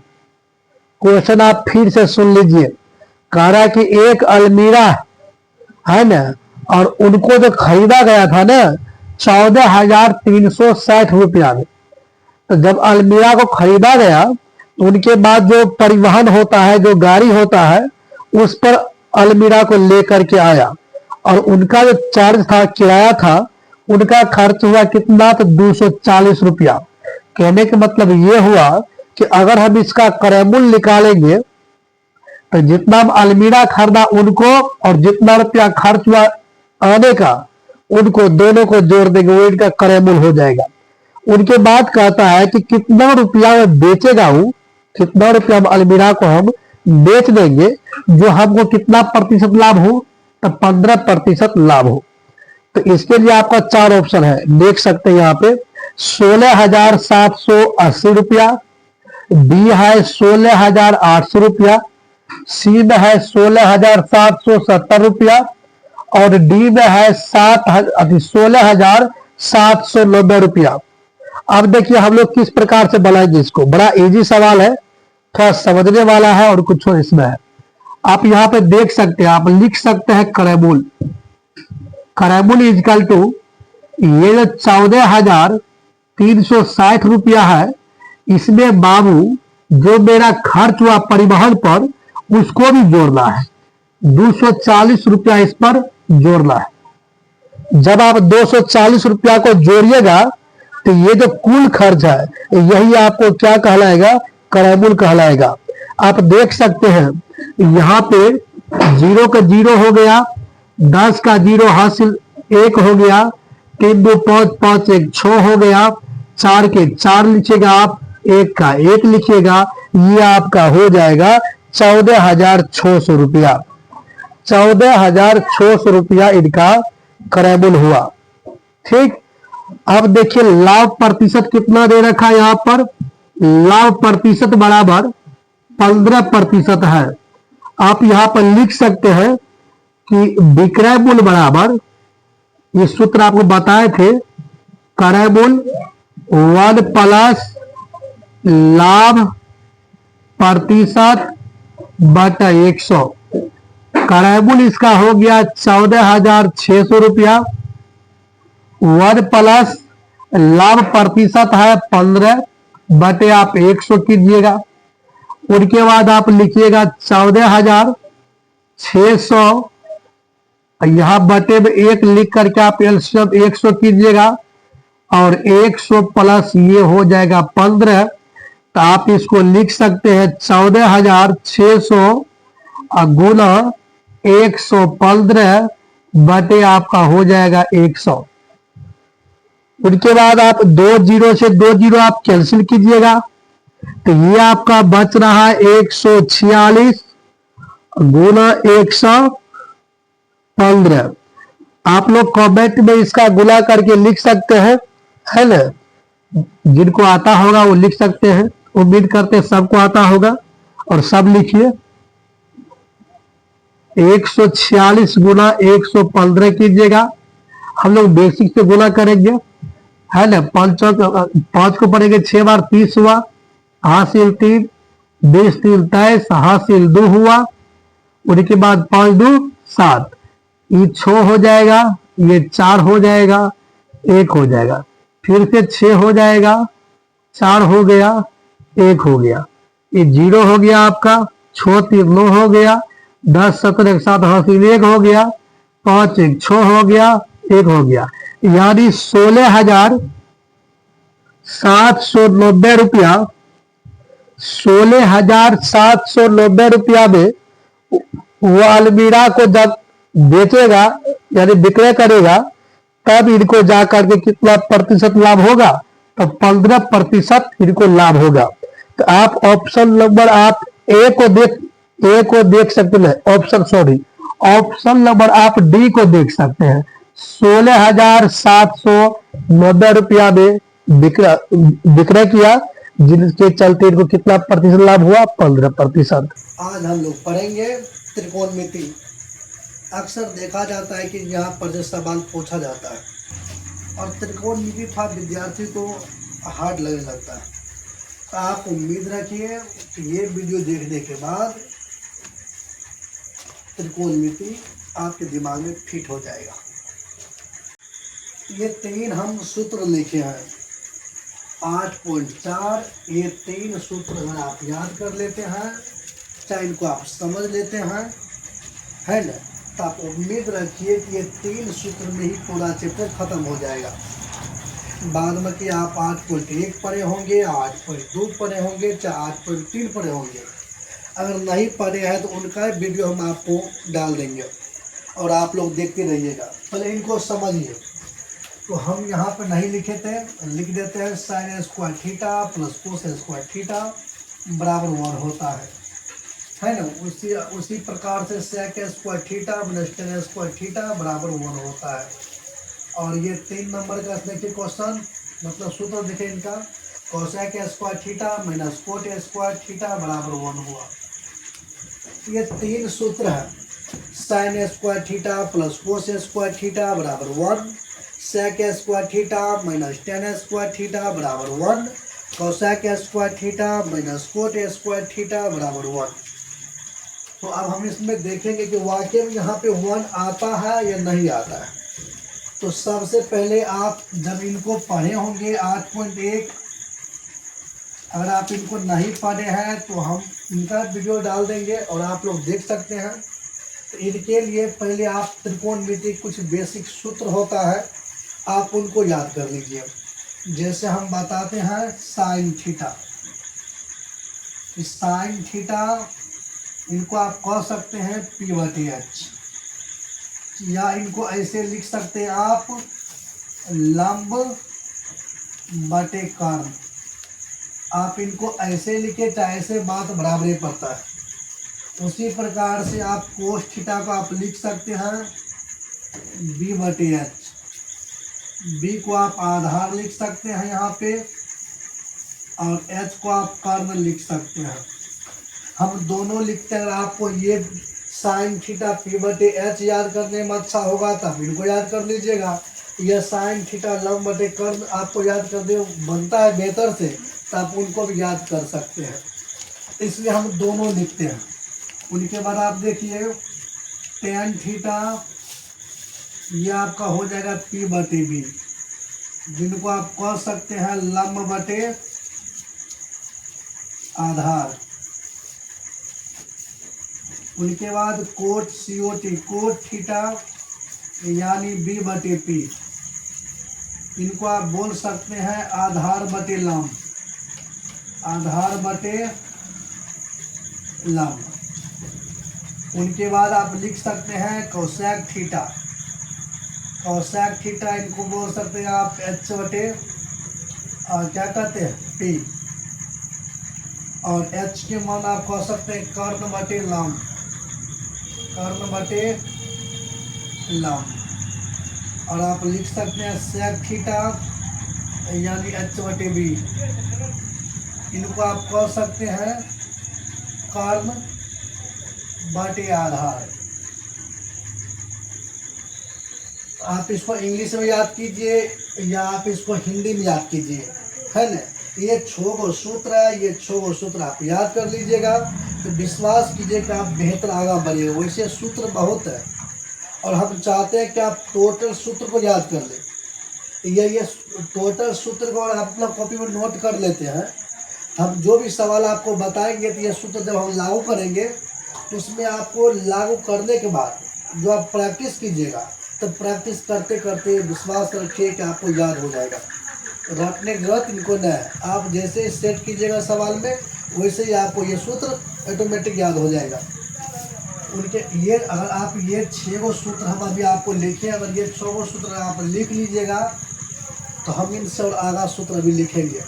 क्वेश्चन आप फिर से सुन लीजिए। कह रहा है कि एक अलमीरा है ना, और उनको जो खरीदा गया था ना 14,360 रुपया में, तो जब अलमीरा को खरीदा गया तो उनके बाद जो परिवहन होता है, जो गाड़ी होता है, उस पर अलमीरा को लेकर के आया और उनका जो चार्ज था, किराया था, उनका खर्च हुआ कितना, तो 240 रुपया। कहने का मतलब ये हुआ कि अगर हम इसका क्रय मूल्य निकालेंगे तो जितना हम अलमीरा खरीदा उनको और जितना रुपया खर्च हुआ आने का, उनको दोनों को जोड़ देंगे, वो इनका क्रय मूल्य हो जाएगा। उनके बाद कहता है कि कितना रुपया में बेचेगा हूं, कितना रुपया हम अलमीरा को हम बेच देंगे जो हमको कितना प्रतिशत लाभ हो, तो 15% लाभ हो। तो इसके लिए आपका 4 ऑप्शन है, देख सकते हैं यहाँ पे। 16,780 रुपया, बी है 16,800 रुपया, सी में है 16,770 रुपया और डी में है 16,790 रुपया। अब देखिए हम लोग किस प्रकार से बनाएंगे इसको। बड़ा इजी सवाल है, थोड़ा समझने वाला है और कुछ इसमें है। आप यहाँ पे देख सकते हैं, आप लिख सकते हैं क्रय मूल्य। क्रय मूल्य इजकल टू ये जो 14,360 रुपया है, इसमें बाबू जो मेरा खर्च हुआ परिवहन पर उसको भी जोड़ना है, 240 रुपया इस पर जोड़ना है। जब आप 240 रुपया को जोड़िएगा तो ये जो कुल खर्च है यही आपको क्या कहलाएगा, क्रय मूल्य कहलाएगा। आप देख सकते हैं यहाँ पे 0 का 0 हो गया, 10 का 0 हासिल 1 हो गया, 3 2 5 5 1 6 हो गया, 4 के 4 लिखिएगा आप, 1 का 1 लिखिएगा, ये आपका हो जाएगा 14,600 रुपया। 14,600 रुपया इनका क्रय मूल्य हुआ। ठीक, अब देखिए लाभ प्रतिशत कितना दे रखा है यहाँ पर। लाभ प्रतिशत बराबर 15% है। आप यहाँ पर लिख सकते हैं कि विक्रय मूल्य बराबर, ये सूत्र आपको बताए थे, क्रय मूल्य 1 प्लस लाभ प्रतिशत बटा 100। क्रय मूल्य इसका हो गया 14,600 रुपया। 1 प्लस लाभ प्रतिशत है 15 बटे आप 100 कीजिएगा। उनके बाद आप लिखिएगा 14,600, यहां बटे में 1 लिख करके आप एलसीएम 100 कीजिएगा और 100 प्लस ये हो जाएगा 15। तो आप इसको लिख सकते हैं 14,600 गुना 115 बटे आपका हो जाएगा 100। उनके बाद आप 2 जीरो से 2 जीरो आप कैंसिल कीजिएगा तो ये आपका बच रहा है 146 गुना 115। आप लोग कमेंट में इसका गुना करके लिख सकते हैं, है ना। जिनको आता होगा वो लिख सकते हैं, उम्मीद करते हैं सबको आता होगा और सब लिखिए। 146 गुना 115 कीजिएगा। हम लोग बेसिक से गुना करेंगे, है ना। 5 को पढ़ेंगे 6 बार 30 हुआ, हासिल 3, 20 3 23, हासिल 2 हुआ। उनके बाद 5 2 7, ये 6 हो जाएगा, ये 4 हो जाएगा, 1 हो जाएगा, फिर से 6 हो जाएगा, 4 हो गया, 1 हो गया, ये 0 हो गया आपका, 6 3 9 हो गया, 10 17 7 हासिल 1 हो गया, 5 1 6 हो गया, 1 हो गया, यानी 16,790 रुपया। 16,790 रुपया में वो अलमीरा को जब बेचेगा यानी विक्रय करेगा तब इनको जाकर के कितना प्रतिशत लाभ होगा, तो 15% इनको लाभ होगा। तो आप ऑप्शन नंबर आप ए को देख सकते हैं, ऑप्शन नंबर आप डी को देख सकते हैं। 16,790 रुपया में विक्रय किया, जिसके चलते इनको कितना प्रतिशत लाभ हुआ, 15%। आज हम लोग पढ़ेंगे त्रिकोणमिति। अक्सर देखा जाता है कि यहाँ पर जो सवाल पूछा जाता है और त्रिकोणमिति था विद्यार्थी को हार्ड लगने लगता है। तो आप उम्मीद रखिए कि ये वीडियो देखने के बाद त्रिकोणमिति आपके दिमाग में फिट हो जाएगा। ये 3 हम सूत्र लिखे हैं, 8.4 ये 3 सूत्र अगर आप याद कर लेते हैं, चाहे इनको आप समझ लेते हैं, है ना, तो आप उम्मीद रखिए कि ये 3 सूत्र में ही पूरा चैप्टर खत्म हो जाएगा। बाद में कि आप 8.1 पढ़े होंगे, 8.2 पढ़े होंगे, चाहे 8.3 पढ़े होंगे, अगर नहीं पढ़े हैं तो उनका वीडियो हम आपको डाल देंगे और आप लोग देखते रहिएगा। पहले इनको समझिए। तो हम यहाँ पर नहीं लिखे थे, लिख देते हैं sine square theta plus cos square theta बराबर 1 होता है ना। उसी प्रकार से sec square theta minus tan square theta बराबर 1 होता है। और ये 3 नंबर का देखिए क्वेश्चन, मतलब सूत्र देखिए इनका, cosec square theta minus cot square theta बराबर 1 हुआ। ये 3 सूत्र है, sine square theta plus cos square theta बराबर 1, sec square theta minus tan square theta बराबर 1, cosec square theta minus cot square theta बराबर 1। तो अब हम इसमें देखेंगे कि वाकई में यहाँ पे 1 आता है या नहीं आता है। तो सबसे पहले आप जब इनको पढ़े होंगे 8.1, अगर आप इनको नहीं पढ़े हैं तो हम इनका वीडियो डाल देंगे और आप लोग देख सकते हैं। तो इनके लिए पहले आप त्रिकोणमिति कुछ बेसिक सूत्र होता है, आप उनको याद कर लीजिए। जैसे हम बताते हैं साइन थीटा, साइन थीटा इनको आप कह सकते हैं P/H, या इनको ऐसे लिख सकते हैं आप लंब बटे कर्ण। आप इनको ऐसे लिखे चाहे ऐसे, बात बराबर पड़ता है। उसी प्रकार से आप कोस थीटा को आप लिख सकते हैं B/H, बी को आप आधार लिख सकते हैं यहाँ पे, और H को आप कर्ण लिख सकते हैं। हम दोनों लिखते हैं। आपको ये साइन थीटा P/H याद करने में अच्छा होगा तो आप इनको याद कर लीजिएगा। यह साइन थीटा लंब बटे कर्ण आपको याद कर दे बनता है बेहतर से, तो आप उनको भी याद कर सकते हैं। इसलिए हम दोनों लिखते हैं। उनके बाद आप देखिए टेन थीटा, यह आपका हो जाएगा P/B, जिनको आप कह सकते हैं लंब बटे आधार। उनके बाद कोट COT, कोट थीटा यानी B/P, इनको आप बोल सकते हैं आधार बटे लंब, आधार बटे लंब। उनके बाद आप लिख सकते हैं कोसेक थीटा, कोसेक थीटा इनको बोल सकते हैं आप H बटे और क्या कहते हैं P, और H के मान आप कह सकते हैं कर्ण बटे लंब, कर्ण बटे लंब। और आप लिख सकते हैं सेक थीटा यानी H/B, इनको आप कह सकते हैं कर्ण बटे आधार। आप इसको इंग्लिश में याद कीजिए या आप इसको हिंदी में याद कीजिए, है ना। ये 6 गो सूत्र है, ये 6 गो सूत्र आप याद कर लीजिएगा तो विश्वास कीजिए कि आप बेहतर आगे बढ़िए। वैसे सूत्र बहुत है और हम चाहते हैं कि आप टोटल सूत्र को याद कर लें। ये टोटल सूत्र को आप अपना कॉपी में नोट कर लेते हैं। हम जो भी सवाल आपको बताएंगे तो ये सूत्र जब हम लागू करेंगे तो उसमें आपको लागू करने के बाद जो आप प्रैक्टिस कीजिएगा, तो प्रैक्टिस करते करते विश्वास रखिए कि आपको याद हो जाएगा। रटने की जरूरत इनको न है। आप जैसे सेट कीजिएगा सवाल में वैसे ही आपको ये सूत्र ऑटोमेटिक याद हो जाएगा। उनके ये अगर आप ये 6 गो सूत्र हम अभी आपको लिखे, अगर ये 6 गो सूत्र आप लिख लीजिएगा तो हम इनसे और आगा सूत्र भी लिखेंगे।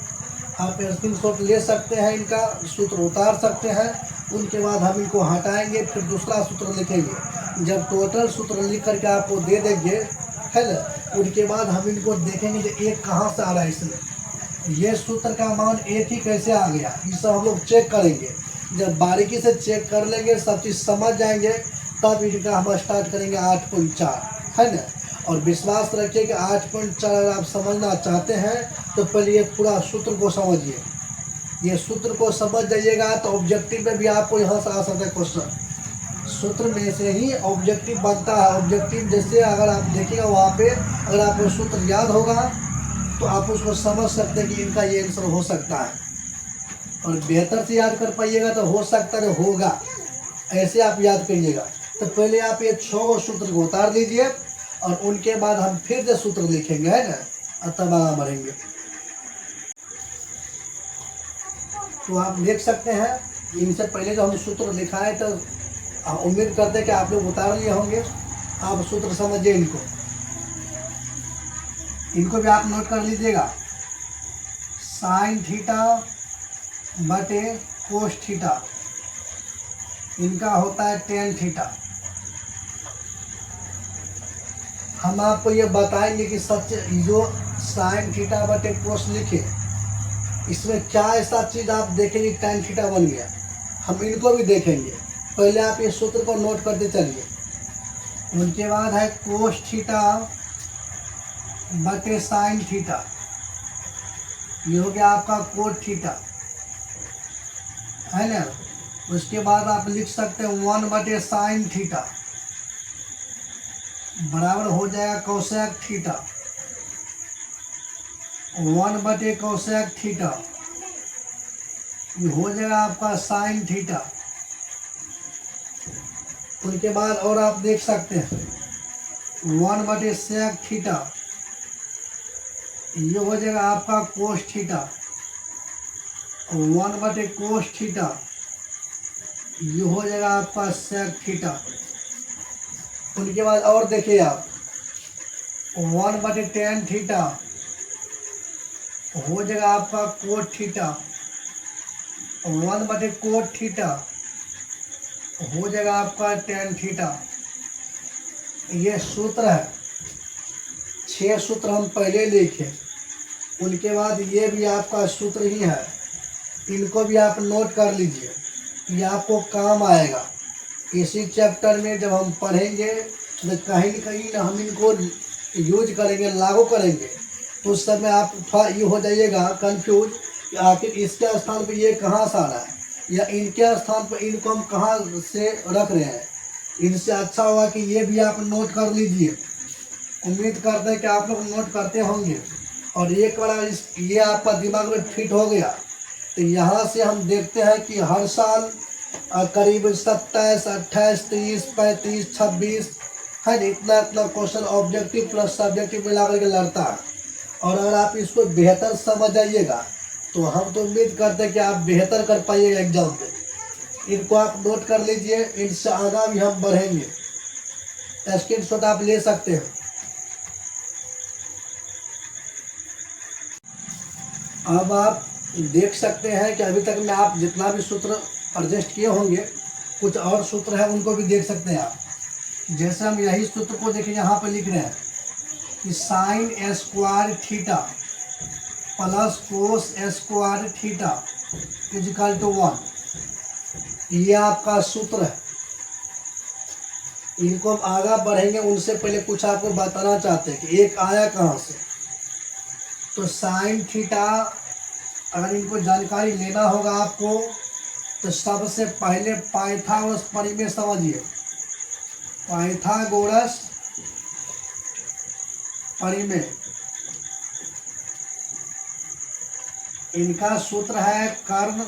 आप स्क्रीनशॉट ले सकते हैं, इनका सूत्र उतार सकते हैं। उनके बाद हम इनको हटाएंगे, फिर दूसरा सूत्र लिखेंगे। जब टोटल सूत्र लिख करके आपको दे देंगे, है ना, उनके बाद हम इनको देखेंगे कि एक कहाँ से आ रहा है, इसमें ये सूत्र का मान एक ही कैसे आ गया, ये सब हम लोग चेक करेंगे। जब बारीकी से चेक कर लेंगे, सब चीज़ समझ जाएंगे, तब इनका हम स्टार्ट करेंगे 8.4, है ना। और विश्वास रखिए कि 8.4 अगर आप समझना चाहते हैं तो पहले ये पूरा सूत्र को समझिए। ये सूत्र को समझ जाइएगा तो ऑब्जेक्टिव में भी आपको यहाँ से आ सकता है क्वेश्चन। सूत्र में से ही ऑब्जेक्टिव बनता है। ऑब्जेक्टिव जैसे अगर आप देखिएगा वहाँ पे, अगर आपको सूत्र याद होगा तो आप उसको समझ सकते हैं कि इनका ये आंसर हो सकता है, और बेहतर से याद कर पाइएगा तो हो सकता है होगा, ऐसे आप याद करिएगा। तो पहले आप ये 6 सूत्र को उतार लीजिए और उनके बाद हम फिर से सूत्र लिखेंगे, है ना, और तब आगे बढ़ेंगे। तो आप देख सकते हैं इनसे पहले जो हम सूत्र लिखा है, तो उम्मीद करते हैं कि आप लोग उतार लिए होंगे। आप सूत्र समझिए इनको भी आप नोट कर लीजिएगा। साइन थीटा बटे कोस थीटा, इनका होता है टेन थीटा। हम आपको ये बताएंगे कि सच जो साइन थीटा बटे कोस लिखे, इसमें क्या ऐसा चीज़ आप देखेंगे टेन थीटा बन गया, हम इनको भी देखेंगे। पहले आप ये सूत्र को नोट करते चलिए। उनके बाद है कोस थीटा बटे साइन थीटा, ये हो गया आपका कोट थीटा, है ना। उसके बाद आप लिख सकते हैं 1 बटे साइन थीटा बराबर हो जाएगा कोसेक थीटा, 1 बटे कोसेक थीटा, ये हो जाएगा आपका साइन थीटा। उनके बाद और आप देख सकते हैं 1 बटे सेक थीटा, ये हो जाएगा आपका कोस थीटा, 1 बटे कोस थीटा, ये हो जाएगा आपका सेक थीटा। उनके बाद और देखिए आप 1 बटे टेन थीटा हो जाएगा आपका कोट थीटा, 1 बटे कोट थीटा हो जाएगा आपका टेन थीटा। ये सूत्र है, 6 सूत्र हम पहले लिखे। उनके बाद ये भी आपका सूत्र ही है, इनको भी आप नोट कर लीजिए, ये आपको काम आएगा। इसी चैप्टर में जब हम पढ़ेंगे तो कहीं न कहीं हम इनको यूज करेंगे, लागू करेंगे, तो उस समय आप थोड़ा ये हो जाइएगा कंफ्यूज कि आखिर इसके स्थान पर ये कहाँ से आ रहा है, या इनके स्थान पर इनको हम कहाँ से रख रहे हैं। इनसे अच्छा होगा कि ये भी आप नोट कर लीजिए। उम्मीद करते हैं कि आप लोग नोट करते होंगे, और एक बार ये आपका दिमाग में फिट हो गया तो यहाँ से हम देखते हैं कि हर साल करीब 27, 28, 30, 35, 26 है ना, इतना इतना क्वेश्चन ऑब्जेक्टिव प्लस सब्जेक्टिव मिला करके लड़ता है। और अगर आप इसको बेहतर समझ जाइएगा तो हम तो उम्मीद करते हैं कि आप बेहतर कर पाइएगा एग्जाम में। इनको आप नोट कर लीजिए, इनसे आगे भी हम बढ़ेंगे। स्क्रीनशॉट आप ले सकते हैं। अब आप देख सकते हैं कि अभी तक में आप जितना भी सूत्र एडजस्ट किए होंगे, कुछ और सूत्र है उनको भी देख सकते हैं आप। जैसे हम यही सूत्र को देखिए यहाँ पर लिख रहे हैं कि sine square theta plus cos square theta equal to 1, ये आपका सूत्र है। इनको हम आगे बढ़ेंगे, उनसे पहले कुछ आपको बताना चाहते हैं कि एक आया कहाँ से। तो साइन थीटा अगर इनको जानकारी लेना होगा आपको, तो सबसे पहले पाइथागोरस परिमेय समझिए। पाइथागोरस परिमेय, इनका सूत्र है कर्ण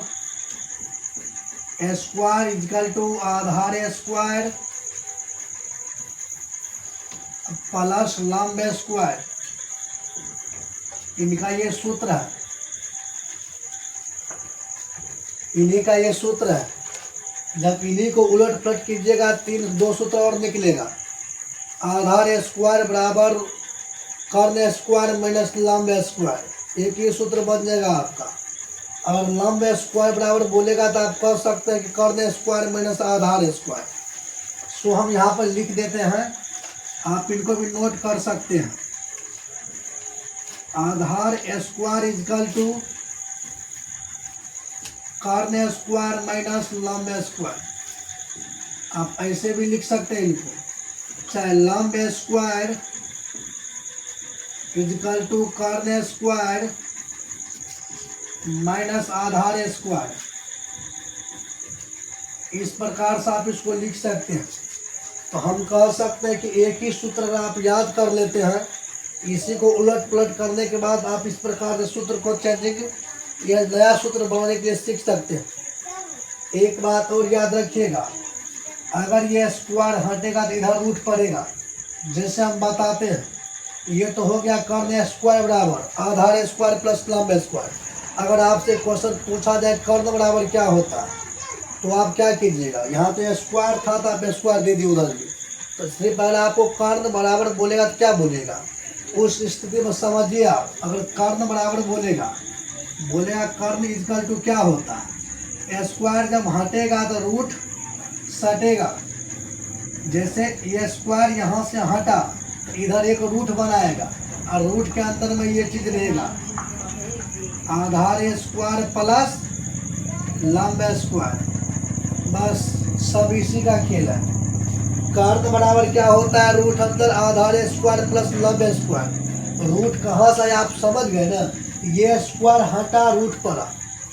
स्क्वायर इक्वल टू आधार स्क्वायर प्लस लंब स्क्वायर, इनका ये सूत्र है, इन्हीं का ये सूत्र है। जब इन्हीं को उलट पलट कीजिएगा 2 सूत्र और निकलेगा। आधार स्क्वायर बराबर कर्ण स्क्वायर माइनस लंब स्क्वायर, एक ही सूत्र बन जाएगा आपका। और लंब स्क्वायर बराबर बोलेगा तो आप कह सकते हैं कि कर्ण स्क्वायर माइनस आधार स्क्वायर। सो हम यहाँ पर लिख देते हैं, आप इनको भी नोट कर सकते हैं। आधार स्क्वायर इक्वल टू कर्ण स्क्वायर माइनस लंब स्क्वायर, आप ऐसे भी लिख सकते हैं इनको, चाहे लंब स्क्वायर इक्वल टू कर्ण स्क्वायर माइनस आधार स्क्वायर, इस प्रकार से आप इसको लिख सकते हैं। तो हम कह सकते हैं कि एक ही सूत्र अगर आप याद कर लेते हैं इसी को उलट पुलट करने के बाद आप इस प्रकार के सूत्र को चेंजिंग या नया सूत्र बनाने के लिए सीख सकते हैं। एक बात और याद रखिएगा, अगर ये स्क्वायर हटेगा तो इधर रूट पड़ेगा। जैसे हम बताते हैं, ये तो हो गया कर्ण स्क्वायर बराबर आधार स्क्वायर प्लस लंब स्क्वायर। अगर आपसे क्वेश्चन पूछा जाए कर्ण बराबर क्या होता है, तो आप क्या कीजिएगा, यहाँ तो स्क्वायर था तो आप स्क्वायर दे दिए उधर भी, तो सिर्फ पहले आपको कर्ण बराबर बोलेगा तो क्या बोलेगा, उस स्थिति में समझिए आप। अगर कर्ण बराबर बोलेगा कर्ण इक्वल टू क्या होता है, स्क्वायर जब हटेगा तो रूट सटेगा। जैसे ये स्क्वायर यहाँ से हटा, इधर एक रूट बनाएगा और रूट के अंदर में ये चीज रहेगा आधार स्क्वायर प्लस लंब स्क्वायर। बस सब इसी का खेल है। कर्ण बराबर क्या होता है, रूट अंदर आधार स्क्वायर प्लस लंब स्क्वायर। रूट कहाँ से आप समझ गए ना, ये स्क्वायर हटा रूट पड़ा,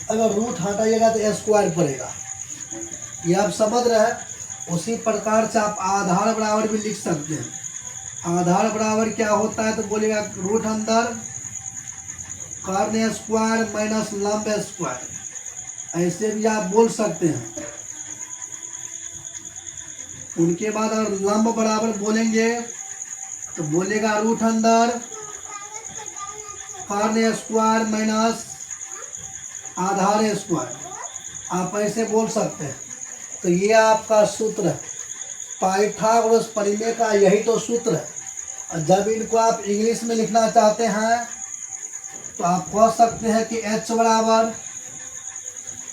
अगर रूट हटाइएगा तो स्क्वायर पड़ेगा, ये आप समझ रहे हैं। उसी प्रकार से आप आधार बराबर भी लिख सकते हैं। आधार बराबर क्या होता है तो बोलेगा रूट अंदर कर्ण स्क्वायर माइनस लंब स्क्वायर, ऐसे भी आप बोल सकते हैं। उनके बाद अगर लंब बराबर बोलेंगे तो बोलेगा रूट अंदर कर्ण स्क्वायर माइनस आधार स्क्वायर, आप ऐसे बोल सकते हैं। तो ये आपका सूत्र है, पाइथागोरस प्रमेय का यही तो सूत्र है। और जब इनको आप इंग्लिश में लिखना चाहते हैं तो आप कह सकते हैं कि h बराबर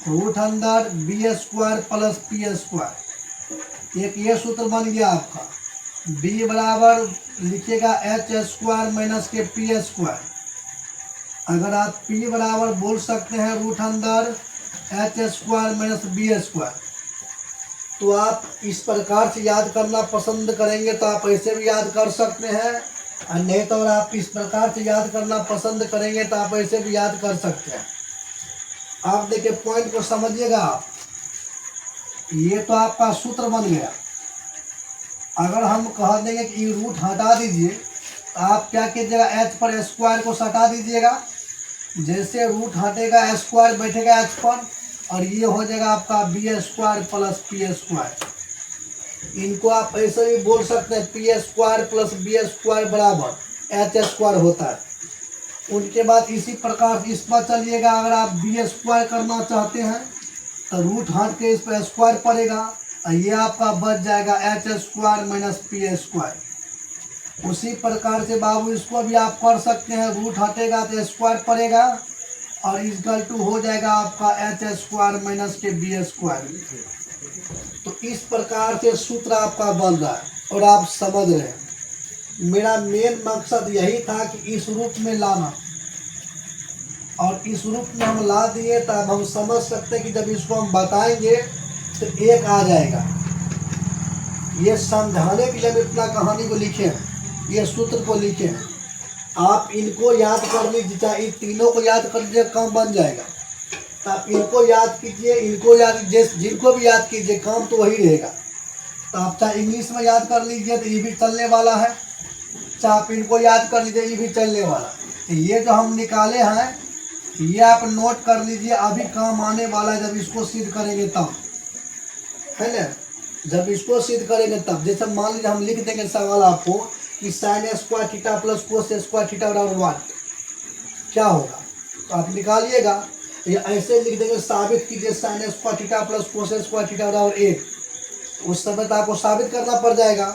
रूट अंदर B square plus P square. एक ये सूत्र बन गया आपका। b बराबर लिखिएगा एच स्क्वायर माइनस के पी स्क्वायर। अगर आप p बराबर बोल सकते हैं रूट अंदर H square minus B square, तो आप इस प्रकार से याद करना पसंद करेंगे तो आप ऐसे भी याद कर सकते हैं, और नहीं तो अगर आप इस प्रकार से याद करना पसंद करेंगे तो आप ऐसे भी याद कर सकते हैं। आप देखिए पॉइंट को समझिएगा आप, ये तो आपका सूत्र बन गया। अगर हम कह देंगे कि ये रूट हटा दीजिए तो आप क्या कीजिएगा, एच पर स्क्वायर को हटा दीजिएगा। जैसे रूट हटेगा स्क्वायर बैठेगा एच पर, और ये हो जाएगा आपका B square plus P square. इनको आप ऐसे भी बोल सकते हैं P square plus B square बराबर एच स्क्वायर होता है। उनके बाद इसी प्रकार इस पर चलिएगा, अगर आप बी स्क्वायर करना चाहते हैं तो रूट हट के इस पर स्क्वायर पड़ेगा, और ये आपका बच जाएगा H square minus P square. उसी प्रकार से बाबू इसको भी आप कर सकते हैं, रूट हटेगा तो स्क्वायर पड़ेगा और इक्वल टू हो जाएगा आपका एच स्क्वायर माइनस के बी स्क्वायर। तो इस प्रकार से सूत्र आपका बन रहा है और आप समझ रहे हैं। मेरा मेन मकसद यही था कि इस रूप में लाना, और इस रूप में हम ला दिए तब हम समझ सकते हैं कि जब इसको हम बताएंगे तो एक आ जाएगा। ये समझाने के लिए हम इतना कहानी को लिखे हैं, ये सूत्र को लिखे हैं। आप इनको याद कर लीजिए, चाहे इन तीनों को याद कर लीजिए काम बन जाएगा। तो आप इनको याद कीजिए, इनको याद, जिनको भी याद कीजिए काम तो वही रहेगा। तो आप चाहे इंग्लिश में याद कर लीजिए तो ये भी चलने वाला है, चाहे आप इनको याद कर लीजिए ये भी चलने वाला। तो ये जो हम निकाले हैं ये आप नोट कर लीजिए, अभी काम आने वाला है जब इसको सिद्ध करेंगे तब, है ना। जब इसको सिद्ध करेंगे तब, जैसे मान लीजिए हम लिख देंगे सवाल आपको कि sine square theta plus cos square theta बराबर 1 क्या होगा, तो आप निकालिएगा। या ऐसे लिख देंगे साबित कीजिए sign square theta plus cos square theta बराबर 1, उस समय तो आपको साबित करना पड़ जाएगा,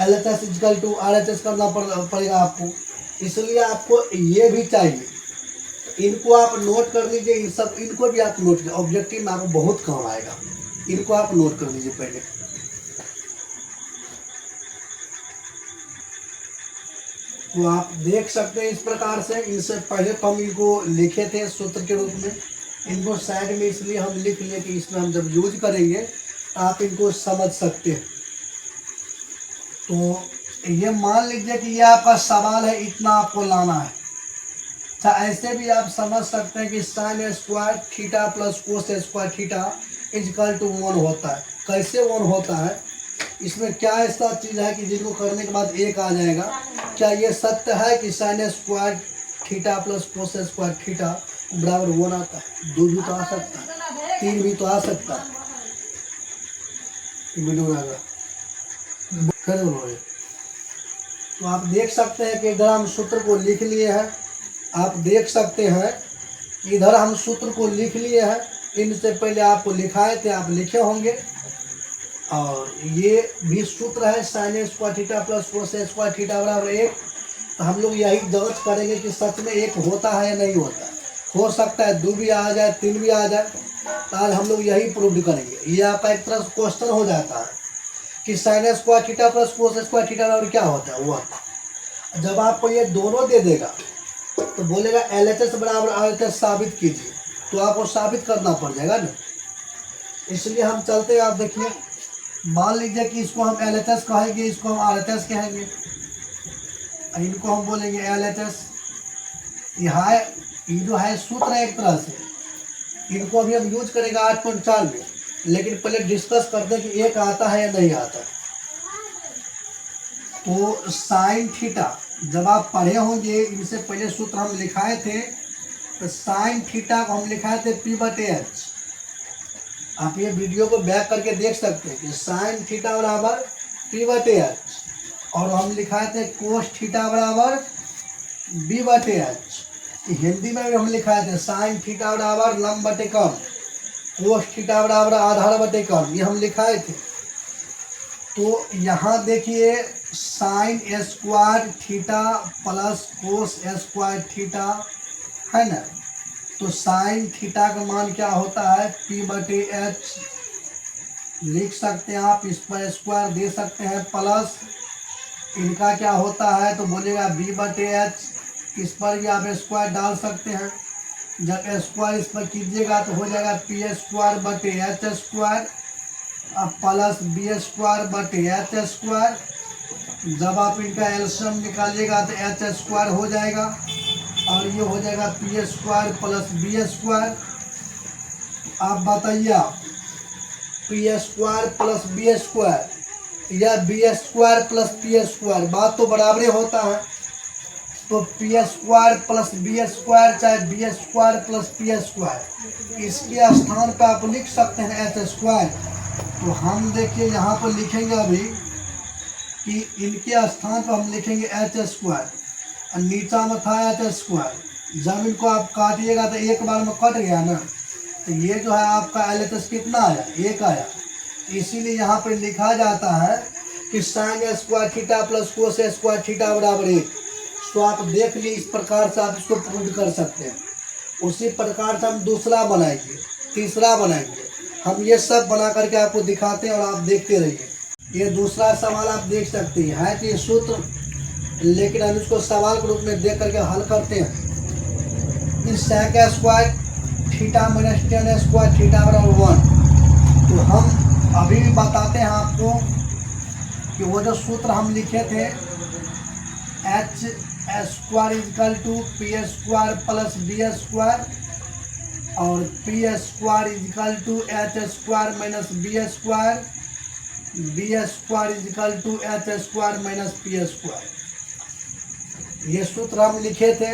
LHS इक्वल टू RHS करना पड़ेगा आपको। इसलिए आपको ये भी चाहिए, इनको आप नोट कर लीजिए। इन सब इनको भी आप नोट कीजिए, ऑब्जेक्टिव में आपको बहुत काम आएगा। इनको आप नोट कर लीजिए पहले। तो आप देख सकते हैं इस प्रकार से, इनसे पहले तो हम इनको लिखे थे सूत्र के रूप में, इनको साइड में इसलिए हम लिख लिए कि इसमें हम जब यूज करेंगे आप इनको समझ सकते हैं। तो ये मान लीजिए कि ये आपका सवाल है, इतना आपको लाना है। अच्छा, ऐसे भी आप समझ सकते हैं कि sine square theta plus cos square theta equal to 1 होता है। कैसे 1 होता है, इसमें क्या ऐसा चीज़ है कि जिनको करने के बाद एक आ जाएगा? क्या ये सत्य है कि sine square theta plus cos square theta बराबर 1 आता है? 2 भी तो आ सकता है, 3 भी तो आ सकता है। तो आप देख सकते हैं कि इधर हम सूत्र को लिख लिए हैं। आप देख सकते हैं इधर हम सूत्र को लिख लिए हैं। इनसे पहले आपको लिखाए थे, आप लिखे होंगे। और ये भी सूत्र है sine square theta plus cos square theta बराबर 1। तो हम लोग यही जांच करेंगे कि सच में 1 होता है या नहीं होता है। हो सकता है 2 भी आ जाए, 3 भी आ जाए। तो आज हम लोग यही प्रूव करेंगे। ये आपका एक तरह से क्वेश्चन हो जाता है कि sine square theta plus cos square theta बराबर क्या होता है। वो जब आपको ये दोनों दे देगा तो बोलेगा LHS बराबर RHS साबित कीजिए। तो आपको साबित करना पड़ जाएगा ना, इसलिए हम चलते हैं। आप देखिए, मान लीजिए कि इसको हम LHS कहेंगे, इसको हम RHS कहेंगे, इनको हम बोलेंगे LHS। ये जो है सूत्र है एक तरह से, इनको अभी हम यूज करेंगे 8.4 में। लेकिन पहले डिस्कस करते हैं कि एक आता है या नहीं आता। तो साइन थीटा जब आप पढ़े होंगे, इनसे पहले सूत्र हम लिखाए थे। तो साइन थीटा को हम लिखाए थे P/H। आप ये वीडियो को बैक करके देख सकते हैं कि साइन थीटा बराबर P/H। और हम लिखाए थे कोस थीटा बराबर B/H। हिंदी में भी हम लिखाए थे साइन थीटा बराबर लंब बटे कर्ण, कोस थीटा बराबर आधार बटे कर्ण, ये हम लिखाए थे। तो यहाँ देखिए sign square theta plus cos square theta है ना। तो साइन थीटा का मान क्या होता है? P/H लिख सकते हैं आप, इस पर स्क्वायर दे सकते हैं, प्लस इनका क्या होता है तो बोलेगा B/H। इस पर भी आप स्क्वायर डाल सकते हैं। जब स्क्वायर इस पर कीजिएगा तो हो जाएगा P²/H square plus B²/H square. जब आप इनका एलसीएम निकालिएगा तो H स्क्वायर हो जाएगा और ये हो जाएगा P² प्लस B²। आप बताइए, आप P² प्लस B² या B² प्लस P², बात तो बराबर होता है। तो P² प्लस B² चाहे B² प्लस P², इसके स्थान पर आप लिख सकते हैं H स्क्वायर। तो हम देखिए यहाँ पर लिखेंगे अभी कि इनके स्थान पर हम लिखेंगे H स्क्वायर, और नीचा में था H स्क्वायर। जब इनको आप काटिएगा तो एक बार में कट गया ना। तो ये जो है आपका LHS कितना आया? 1 आया। इसीलिए यहाँ पर लिखा जाता है कि sine square theta plus cos square theta बराबर 1। तो आप देख लिए, इस प्रकार से आप इसको प्रूव कर सकते हैं। उसी प्रकार से हम दूसरा बनाएंगे, तीसरा बनाएंगे। हम ये सब बना करके आपको दिखाते हैं और आप देखते रहिए। ये दूसरा सवाल आप देख सकते हैं, है कि सूत्र, लेकिन हम इसको सवाल के रूप में देख करके हल करते हैं। इस sec square theta minus tan square theta बराबर 1। तो हम अभी भी बताते हैं आपको कि वो जो सूत्र हम लिखे थे H square equal to P² plus B² और P² equal to H² minus B², B² equal to H² minus P²। ये सूत्र हम लिखे थे।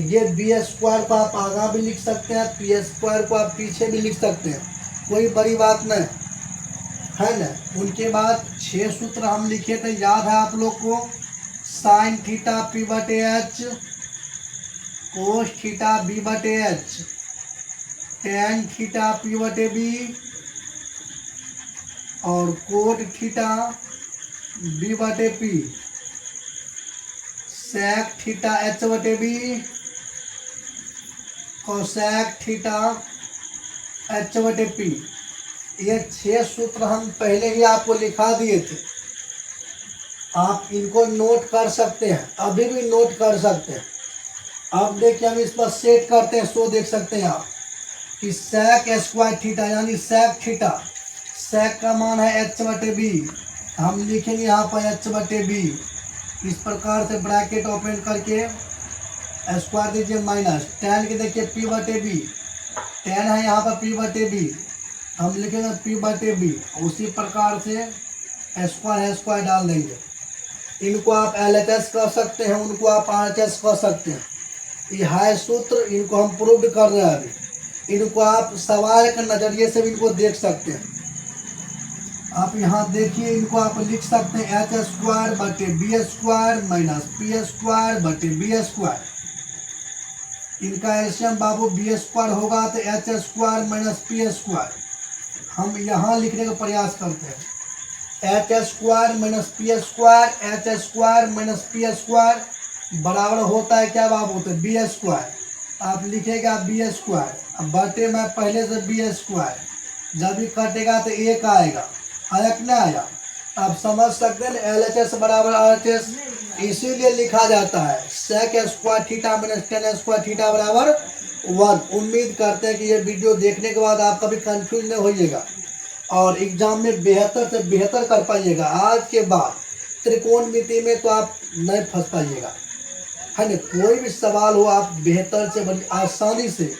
ये B² को आप आगा भी लिख सकते हैं, P² को आप पीछे भी लिख सकते हैं, कोई बड़ी बात नहीं है ना। उनके बाद 6 सूत्र हम लिखे थे, याद है आप लोग को? Sine theta P/H, cos theta B/H, tan theta P/B और cot theta B/P, sec theta H/B, cosec theta H/P। ये 6 सूत्र हम पहले ही आपको लिखा दिए थे। आप इनको नोट कर सकते हैं, अभी भी नोट कर सकते हैं। अब देखिए हम इस पर सेट करते हैं, सो देख सकते हैं आप कि sec स्क्वायर थीटा यानी sec थीटा, sec का मान है H/B। हम लिखेंगे यहाँ पर H/B। इस प्रकार से ब्रैकेट ओपन करके स्क्वायर दीजिए माइनस tan के देखिए P/B, tan है यहाँ पर P/B, हम लिखेंगे P/B। उसी प्रकार से स्क्वायर स्क्वायर डाल देंगे। इनको आप LHS कर सकते हैं, उनको आप RHS कर सकते हैं। ये है सूत्र, इनको हम प्रूव कर रहे हैं अभी। इनको आप सवाल के नज़रिए से भी इनको देख सकते हैं। आप यहाँ देखिए, इनको आप लिख सकते हैं H स्क्वायर बटे B square minus P square बटे B स्क्वायर। इनका एलसीएम बाबू B स्क्वायर होगा तो H square minus P square. हम यहाँ लिखने का प्रयास करते हैं। H square minus P square, H square minus P square बराबर होता है क्या बाबू, तो B स्क्वायर। आप लिखेगा B स्क्वायर, अब बटे में पहले से B स्क्वायर, जब भी कटेगा तो 1 आएगा, आया कि नहीं आया। आप समझ सकते हैं LHS बराबर RHS, इसीलिए लिखा जाता है sec square theta minus tan square theta बराबर 1। उम्मीद करते हैं कि ये वीडियो देखने के बाद आप कभी कंफ्यूज नहीं होइएगा और एग्जाम में बेहतर से बेहतर कर पाइएगा। आज के बाद त्रिकोणमिति में तो आप नहीं फंस पाइएगा, है ना। कोई भी सवाल हो आप बेहतर से आसानी से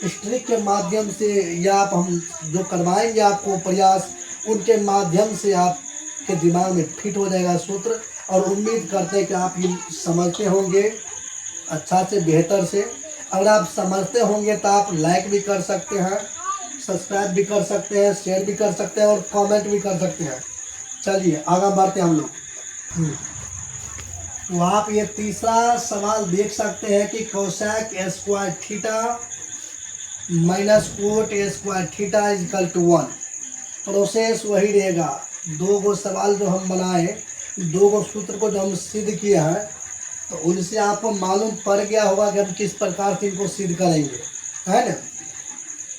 स्ट्रिक के माध्यम से, या आप हम जो करवाएंगे आपको प्रयास, उनके माध्यम से आपके दिमाग में फिट हो जाएगा सूत्र। और उम्मीद करते हैं कि आप ये समझते होंगे अच्छा से बेहतर से। अगर आप समझते होंगे तो आप लाइक भी कर सकते हैं, सब्सक्राइब भी कर सकते हैं, शेयर भी कर सकते हैं और कमेंट भी कर सकते हैं। चलिए आगे बढ़ते हैं हम लोग। तो आप ये तीसरा सवाल देख सकते हैं कि cosec square theta minus cot square theta is equal to 1। Process वही रहेगा। दो गो सवाल जो हम बनाए, दो गो सूत्र को जो हम सिद्ध किए हैं, तो उनसे आपको मालूम पड़ गया होगा कि हम किस प्रकार से इनको सिद्ध करेंगे, है ना।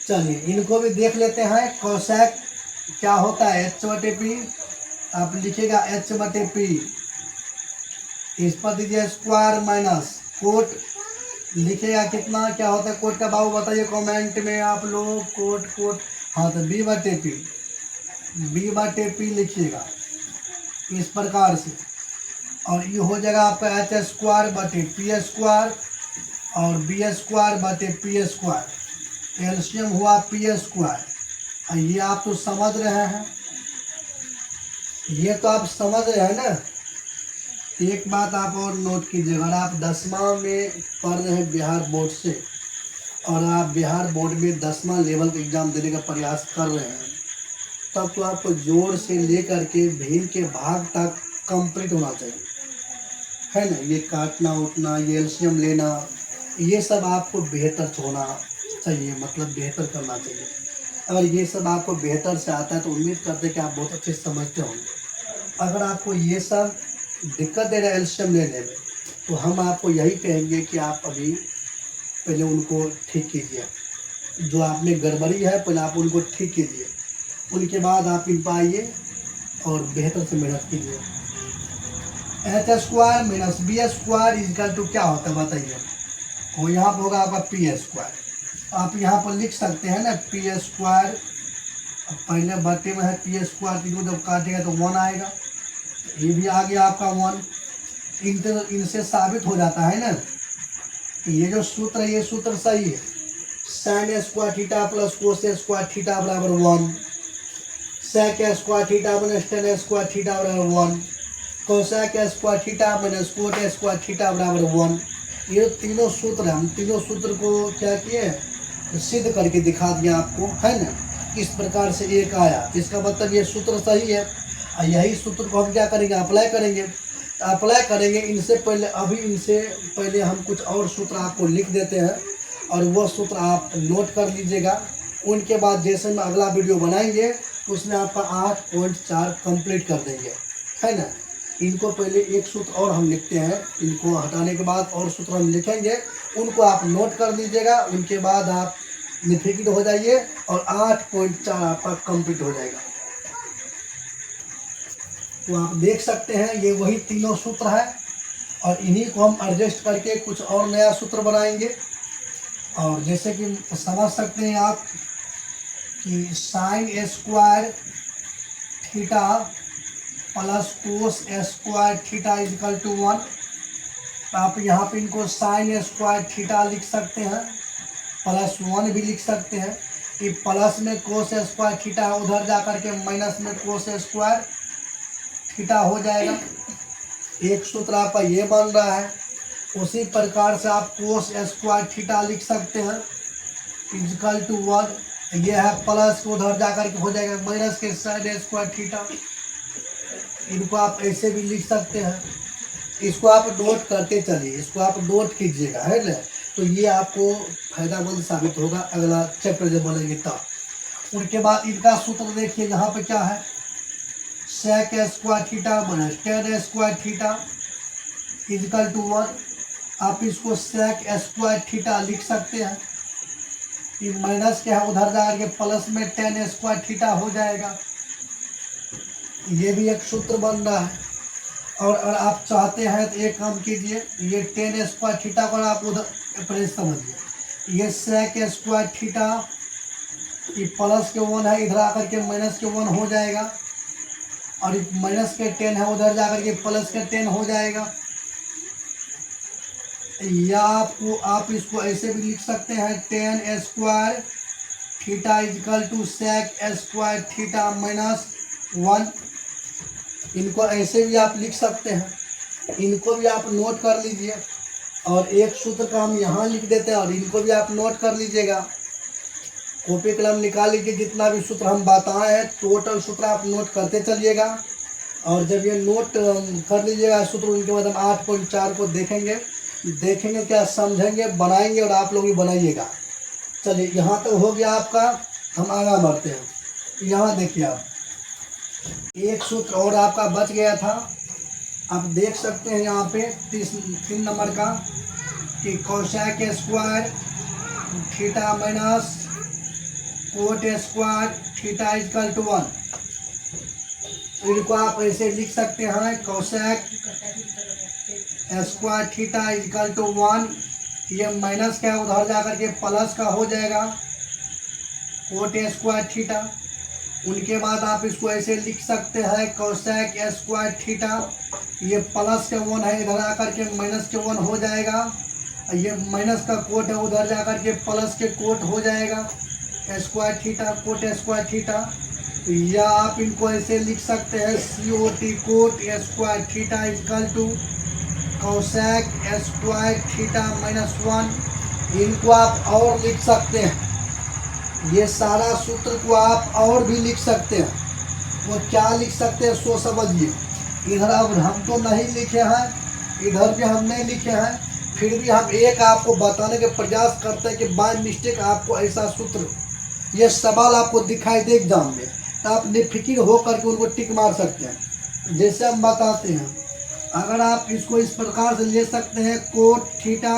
चलिए इनको भी देख लेते हैं। कोसेक क्या होता है, H बटे पी। आप लिखिएगा H बटे पी, इस पर दीजिए स्क्वायर माइनस कोट, लिखिएगा कितना क्या होता है कोट का बाबू बताइए कमेंट में आप लोग। कोट हाँ, तो B बटे पी लिखिएगा इस प्रकार से। और ये हो जाएगा आपका H स्क्वायर बटे P स्क्वायर और B स्क्वायर बटे P स्क्वायर। एलसीएम हुआ P स्क्वायर। ये आप तो समझ रहे हैं, ये तो आप समझ रहे हैं ना। एक बात आप और नोट कीजिए, अगर आप 10वां में पढ़ रहे हैं बिहार बोर्ड से और आप बिहार बोर्ड में 10वां लेवल का एग्ज़ाम देने का प्रयास कर रहे हैं, तब तो आपको जोड़ से लेकर के भिन्न के भाग तक कंप्लीट होना चाहिए, है ना। ये काटना उठना, ये एलसीएम लेना, ये सब आपको बेहतर होना चाहिए, मतलब बेहतर करना चाहिए। अगर ये सब आपको बेहतर से आता है तो उम्मीद करते हैं कि आप बहुत अच्छे समझते होंगे। अगर आपको ये सब दिक्कत दे रहा है एलसीएम लेने में, तो हम आपको यही कहेंगे कि आप अभी पहले उनको ठीक कीजिए। जो आप में गड़बड़ी है पहले आप उनको ठीक कीजिए, उनके बाद आप इन पर आइए और बेहतर से मेहनत कीजिए। H square minus B square equal to क्या होता है बताइए। वो यहाँ पर होगा आपका P स्क्वायर। आप यहाँ पर लिख सकते हैं ना P स्क्वायर, पहले बटे में है P स्क्वायर, तीनों जब काटेगा तो 1 आएगा। ये भी आ गया आपका 1। इनसे साबित हो जाता है ना कि ये जो सूत्र है ये सूत्र सही है। Sine square theta plus cos square theta बराबर 1, sec square theta minus tan square theta बराबर 1, cosec square theta minus cot square theta बराबर 1। ये तीनों सूत्र है, हम तीनों सूत्र को क्या किए, सिद्ध करके दिखा दिया आपको, है ना। इस प्रकार से एक आया, इसका मतलब ये सूत्र सही है। यही सूत्र को हम क्या करेंगे, अप्लाई करेंगे। इनसे पहले इनसे पहले हम कुछ और सूत्र आपको लिख देते हैं और वो सूत्र आप नोट कर लीजिएगा। उनके बाद जैसे हम अगला वीडियो बनाएंगे उसमें आपका 8.4 कंप्लीट कर देंगे, है ना। इनको पहले एक सूत्र और हम लिखते हैं, इनको हटाने के बाद और सूत्र हम लिखेंगे, उनको आप नोट कर लीजिएगा। उनके बाद आप निफिकिड हो जाइए और 8.4 आपका कंप्लीट हो जाएगा। तो आप देख सकते हैं ये वही तीनों सूत्र है और इन्हीं को हम एडजस्ट करके कुछ और नया सूत्र बनाएंगे। और जैसे कि समझ सकते हैं आप कि sine square theta plus cos square theta is equal to 1। तो आप यहाँ पे इनको साइन स्क्वायर थीटा लिख सकते हैं, प्लस 1 भी लिख सकते हैं। कि प्लस में कोस स्क्वायर थीटा उधर जा करके माइनस में कोस स्क्वायर थीटा हो जाएगा। एक सूत्र आपका ये बन रहा है। उसी प्रकार से आप कोस स्क्वायर थीटा लिख सकते हैं इक्वल टू 1। ये है प्लस को उधर जाकर के हो जाएगा माइनस के साइन स्क्वायर थीटा। इनको आप ऐसे भी लिख सकते हैं। इसको आप नोट करते चलिए, इसको आप नोट कीजिएगा, है ना। तो ये आपको फायदामंद साबित होगा अगला चैप्टर जब बनेंगे तब। उनके बाद इनका सूत्र देखिए यहाँ पे क्या है, sec square theta minus tan square theta equal to 1। आप इसको सेक स्क्वायर थीटा लिख सकते हैं। ये माइनस क्या है उधर जाकर के प्लस में टेन स्क्वायर थीटा हो जाएगा। ये भी एक सूत्र बन रहा है। और अगर आप चाहते हैं तो एक काम कीजिए, ये टेन स्क्वायर थीटा को आप उधर पहले समझिए, ये सेक स्क्वायर थीटा ये प्लस के 1 है, इधर आकर के माइनस के 1 हो जाएगा। और माइनस के 10 है, उधर जाकर के प्लस के 10 हो जाएगा। या आप इसको ऐसे भी लिख सकते हैं, tan square theta equal to sec square theta minus 1। इनको ऐसे भी आप लिख सकते हैं। इनको भी आप नोट कर लीजिए। और एक सूत्र का हम यहाँ लिख देते हैं और इनको भी आप नोट कर लीजिएगा। कॉपी कलम निकाल लीजिए, जितना भी सूत्र हम बताए हैं टोटल सूत्र आप नोट करते चलिएगा। और जब ये नोट कर लीजिएगा सूत्र, उनके बाद हम 8.4 को देखेंगे क्या समझेंगे, बनाएंगे और आप लोग भी बनाइएगा। चलिए यहाँ तक हो गया आपका, हम आगे बढ़ते हैं। यहाँ देखिए आप एक सूत्र और आपका बच गया था, आप देख सकते हैं यहाँ पे 3 नंबर का कि cosec square theta minus cot square theta equal to 1। इनको आप ऐसे लिख सकते हैं, cosec square theta equal to 1। ये माइनस क्या उधर जाकर के प्लस का हो जाएगा कोट स्क्वायर थीटा। उनके बाद आप इसको ऐसे लिख सकते हैं, कोसेक स्क्वायर थीटा ये प्लस के 1 है, इधर आकर के माइनस के 1 हो जाएगा। ये माइनस का कोट है, उधर जाकर के प्लस के कोट हो जाएगा square theta cot square theta. या आप इनको ऐसे लिख सकते हैं, COT cot square theta equal to cosec square theta minus 1। इनको आप और लिख सकते हैं, ये सारा सूत्र को आप और भी लिख सकते हैं। वो क्या लिख सकते हैं सो समझिए। इधर अब हम तो नहीं लिखे हैं, इधर भी हम नहीं लिखे हैं, फिर भी हम एक आपको बताने के प्रयास करते हैं कि बाय मिस्टेक आपको ऐसा सूत्र, ये सवाल आपको दिखाई दे एग्जाम में, तो आप निफिकिर हो करके उनको टिक मार सकते हैं। जैसे हम बताते हैं, अगर आप इसको इस प्रकार से ले सकते हैं, कोट थीटा,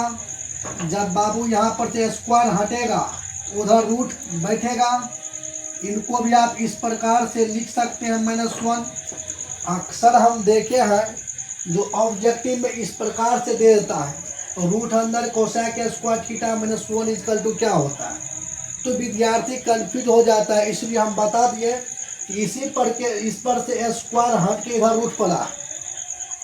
जब बाबू यहाँ पर से स्क्वायर हटेगा उधर रूट बैठेगा। इनको भी आप इस प्रकार से लिख सकते हैं -1। अक्सर हम देखे हैं जो ऑब्जेक्टिव में इस प्रकार से दे देता है, रूट अंदर cosec square theta -1 equal to क्या होता है, तो विद्यार्थी कंफ्यूज हो जाता है। इसलिए हम बता दिए कि इस पर से स्क्वायर हट के इधर रूट पड़ा है।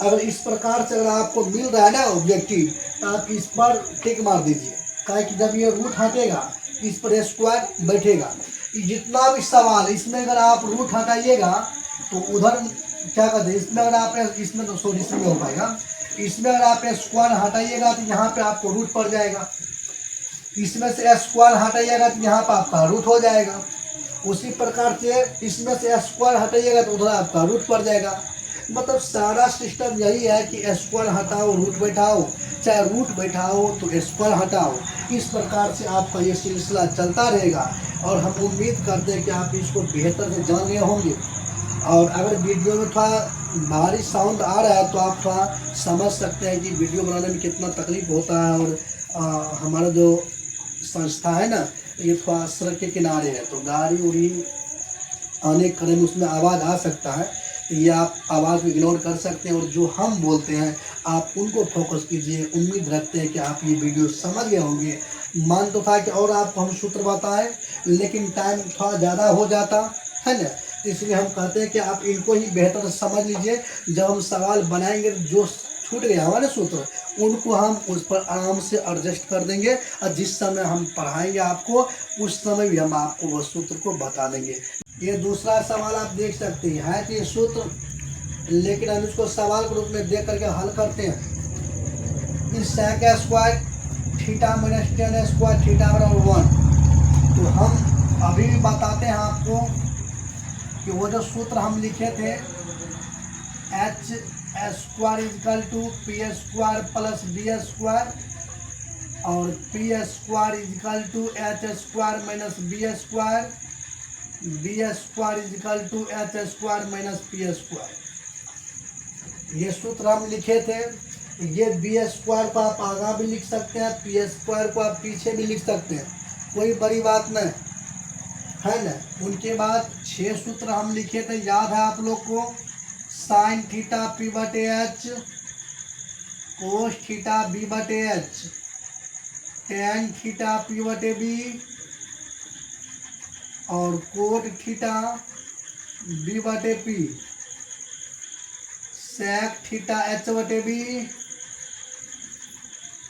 अगर इस प्रकार से अगर आपको मिल रहा है ना ऑब्जेक्टिव, तो आप इस पर टिक मार दीजिए, काहे कि जब ये रूट हटेगा इस पर स्क्वायर बैठेगा। जितना भी सवाल इसमें अगर आप रूट हटाइएगा तो उधर क्या कहते हैं, इसमें अगर आप इसमें तो सॉरी इसमें हो पाएगा, इसमें अगर आप स्क्वायर हटाइएगा तो यहाँ पे आपको रूट पड़ जाएगा, इसमें से स्क्वायर हटाइएगा तो यहाँ पर आपका रूट हो जाएगा। उसी प्रकार से इसमें से स्क्वायर हटाइएगा तो उधर आपका रूट पड़ जाएगा। मतलब सारा सिस्टम यही है कि स्क्वायर हटाओ रूट बैठाओ, चाहे रूट बैठाओ तो स्क्वायर हटाओ। इस प्रकार से आपका ये सिलसिला चलता रहेगा और हम उम्मीद करते हैं कि आप इसको बेहतर से जान गए होंगे। और अगर वीडियो में थोड़ा भारी साउंड आ रहा है तो आप थोड़ा समझ सकते हैं कि वीडियो बनाने में कितना तकलीफ होता है। और हमारा जो संस्था है ना, ये थोड़ा सड़क के किनारे है, तो गाड़ी उड़ी आने करने में उसमें आवाज़ आ सकता है, तो ये आप आवाज़ को इग्नोर कर सकते हैं। और जो हम बोलते हैं आप उनको फोकस कीजिए। उम्मीद रखते हैं कि आप ये वीडियो समझ गए होंगे। मान तो था कि और आपको हम सूत्र बताएं, लेकिन टाइम थोड़ा ज़्यादा हो जाता है ना, तो इसलिए हम कहते हैं कि आप इनको ही बेहतर समझ लीजिए। जब हम सवाल बनाएंगे जो छूट गया हमारे सूत्र, उनको हम उस पर आराम से एडजस्ट कर देंगे और जिस समय हम पढ़ाएंगे आपको, उस समय भी हम आपको वह सूत्र को बता देंगे। ये दूसरा सवाल आप देख सकते हैं, है कि ये सूत्र लेकिन हम इसको सवाल के रूप में देख करके हल करते हैं। इस sec square theta minus tan square theta बराबर 1। तो हम अभी भी बताते हैं आपको कि वो जो सूत्र हम लिखे थे H square equal to P square plus B square और P square equal to H square minus B square equal to H square minus P square. ये सूत्र हम लिखे थे। ये बी स्क्वायर को आप आगे भी लिख सकते हैं, पी स्क्वायर को आप पीछे भी लिख सकते हैं, कोई बड़ी बात नहीं है ना। उनके बाद 6 सूत्र हम लिखे थे, याद है आप लोग को? साइन थीटा पी बटे एच, कोस थीटा बी बटे एच, टेन थीटा पी बटे बी और कोट थीटा बी बटे पी, सेक थीटा एच बटे बी,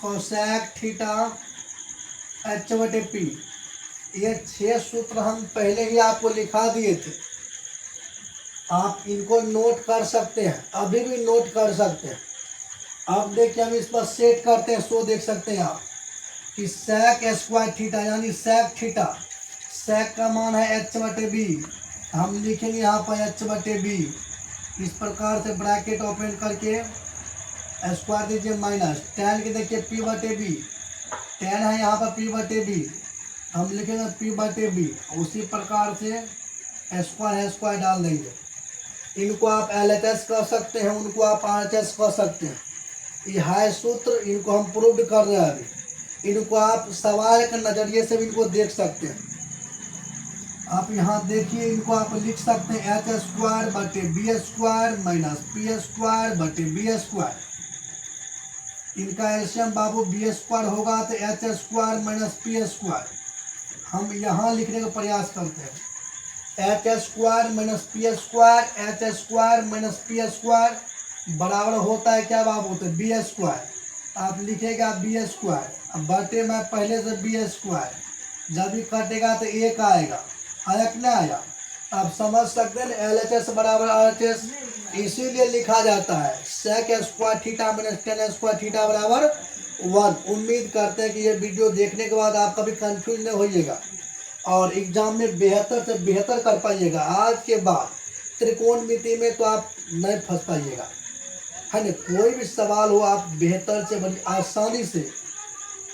कोसेक थीटा एच बटे पी। ये 6 सूत्र हम पहले ही आपको लिखा दिए थे, आप इनको नोट कर सकते हैं, अभी भी नोट कर सकते हैं। अब देखिए हम इस पर सेट करते हैं, सो देख सकते हैं आप कि सेक स्क्वायर थीटा यानी सेक थीटा, सेक का मान है एच बटे बी, हम लिखेंगे यहाँ पर एच बटे बी। इस प्रकार से ब्रैकेट ओपन करके स्क्वायर दीजिए माइनस टेन के देखिए पी बटे बी, टेन है यहाँ पर पी बटे बी, हम लिखेंगे पी बटे बी। उसी प्रकार से स्क्वायर डाल देंगे। इनको आप LHS कर सकते हैं, उनको आप RHS कर सकते हैं। ये है सूत्र, इनको हम प्रूव कर रहे हैं अभी। इनको आप सवाल के नज़रिए से भी इनको देख सकते हैं। आप यहाँ देखिए, इनको आप लिख सकते हैं एच स्क्वायर बटे B square minus P square बटे बी स्क्वायर। इनका एलसीएम बाबू बी स्क्वायर होगा तो H square minus P square. हम यहाँ लिखने का प्रयास करते हैं, H square minus P square, H square minus P square बराबर होता है क्या बाबू? तो बी स्क्वायर। आप लिखेगा बी स्क्वायर, अब बटे में पहले से बी स्क्वायर, जब भी कटेगा तो एक आएगा, आया कि नहीं आया? आप समझ सकते हैं LHS बराबर RHS, इसीलिए लिखा जाता है sec square theta minus tan square theta बराबर 1। उम्मीद करते हैं कि ये वीडियो देखने के बाद आप कभी कंफ्यूज नहीं होइएगा और एग्जाम में बेहतर से बेहतर कर पाइएगा। आज के बाद त्रिकोणमिति में तो आप नहीं फंस पाइएगा, है ना। कोई भी सवाल हो आप बेहतर से आसानी से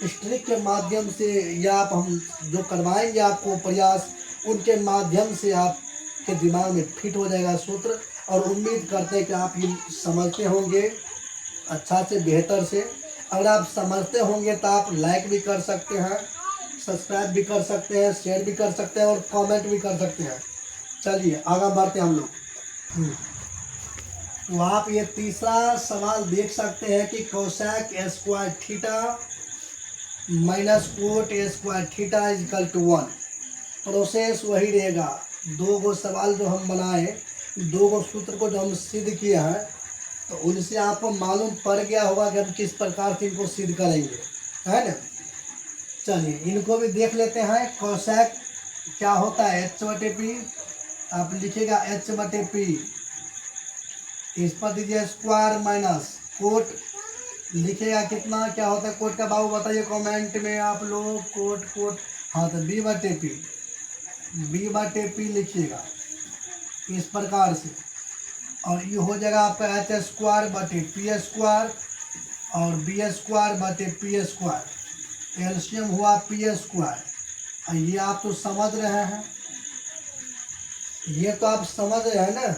स्ट्रिक के माध्यम से या आप हम जो करवाएंगे आपको प्रयास, उनके माध्यम से आपके दिमाग में फिट हो जाएगा सूत्र। और उम्मीद करते हैं कि आप ये समझते होंगे अच्छा से बेहतर से। अगर आप समझते होंगे तो आप लाइक भी कर सकते हैं, सब्सक्राइब भी कर सकते हैं, शेयर भी कर सकते हैं और कमेंट भी कर सकते हैं। चलिए आगे बढ़ते हैं हम लोग। तो आप ये तीसरा सवाल देख सकते हैं कि cosec square theta minus cot square theta equal to 1। Process वही रहेगा। 2 गो सवाल जो हम बनाए, 2 गो सूत्र को जो हम सिद्ध किए हैं, तो उनसे आपको मालूम पड़ गया होगा कि हम किस प्रकार से इनको सिद्ध करेंगे, है ना। चलिए इनको भी देख लेते हैं। कोसेक क्या होता है? एच बटे पी, आप लिखिएगा एच बटे पी, इस पर दीजिए स्क्वायर माइनस कोट, लिखिएगा कितना क्या होता है कोट का बाबू बताइए कमेंट में आप लोग। कोट हाँ तो बी बटे पी लिखिएगा इस प्रकार से, और ये हो जाएगा आपका एच स्क्वायर बटे पी स्क्वायर और बी स्क्वायर बटे पी स्क्वायर। एलसीएम हुआ पी स्क्वायर। ये आप तो समझ रहे हैं, ये तो आप समझ रहे हैं ना।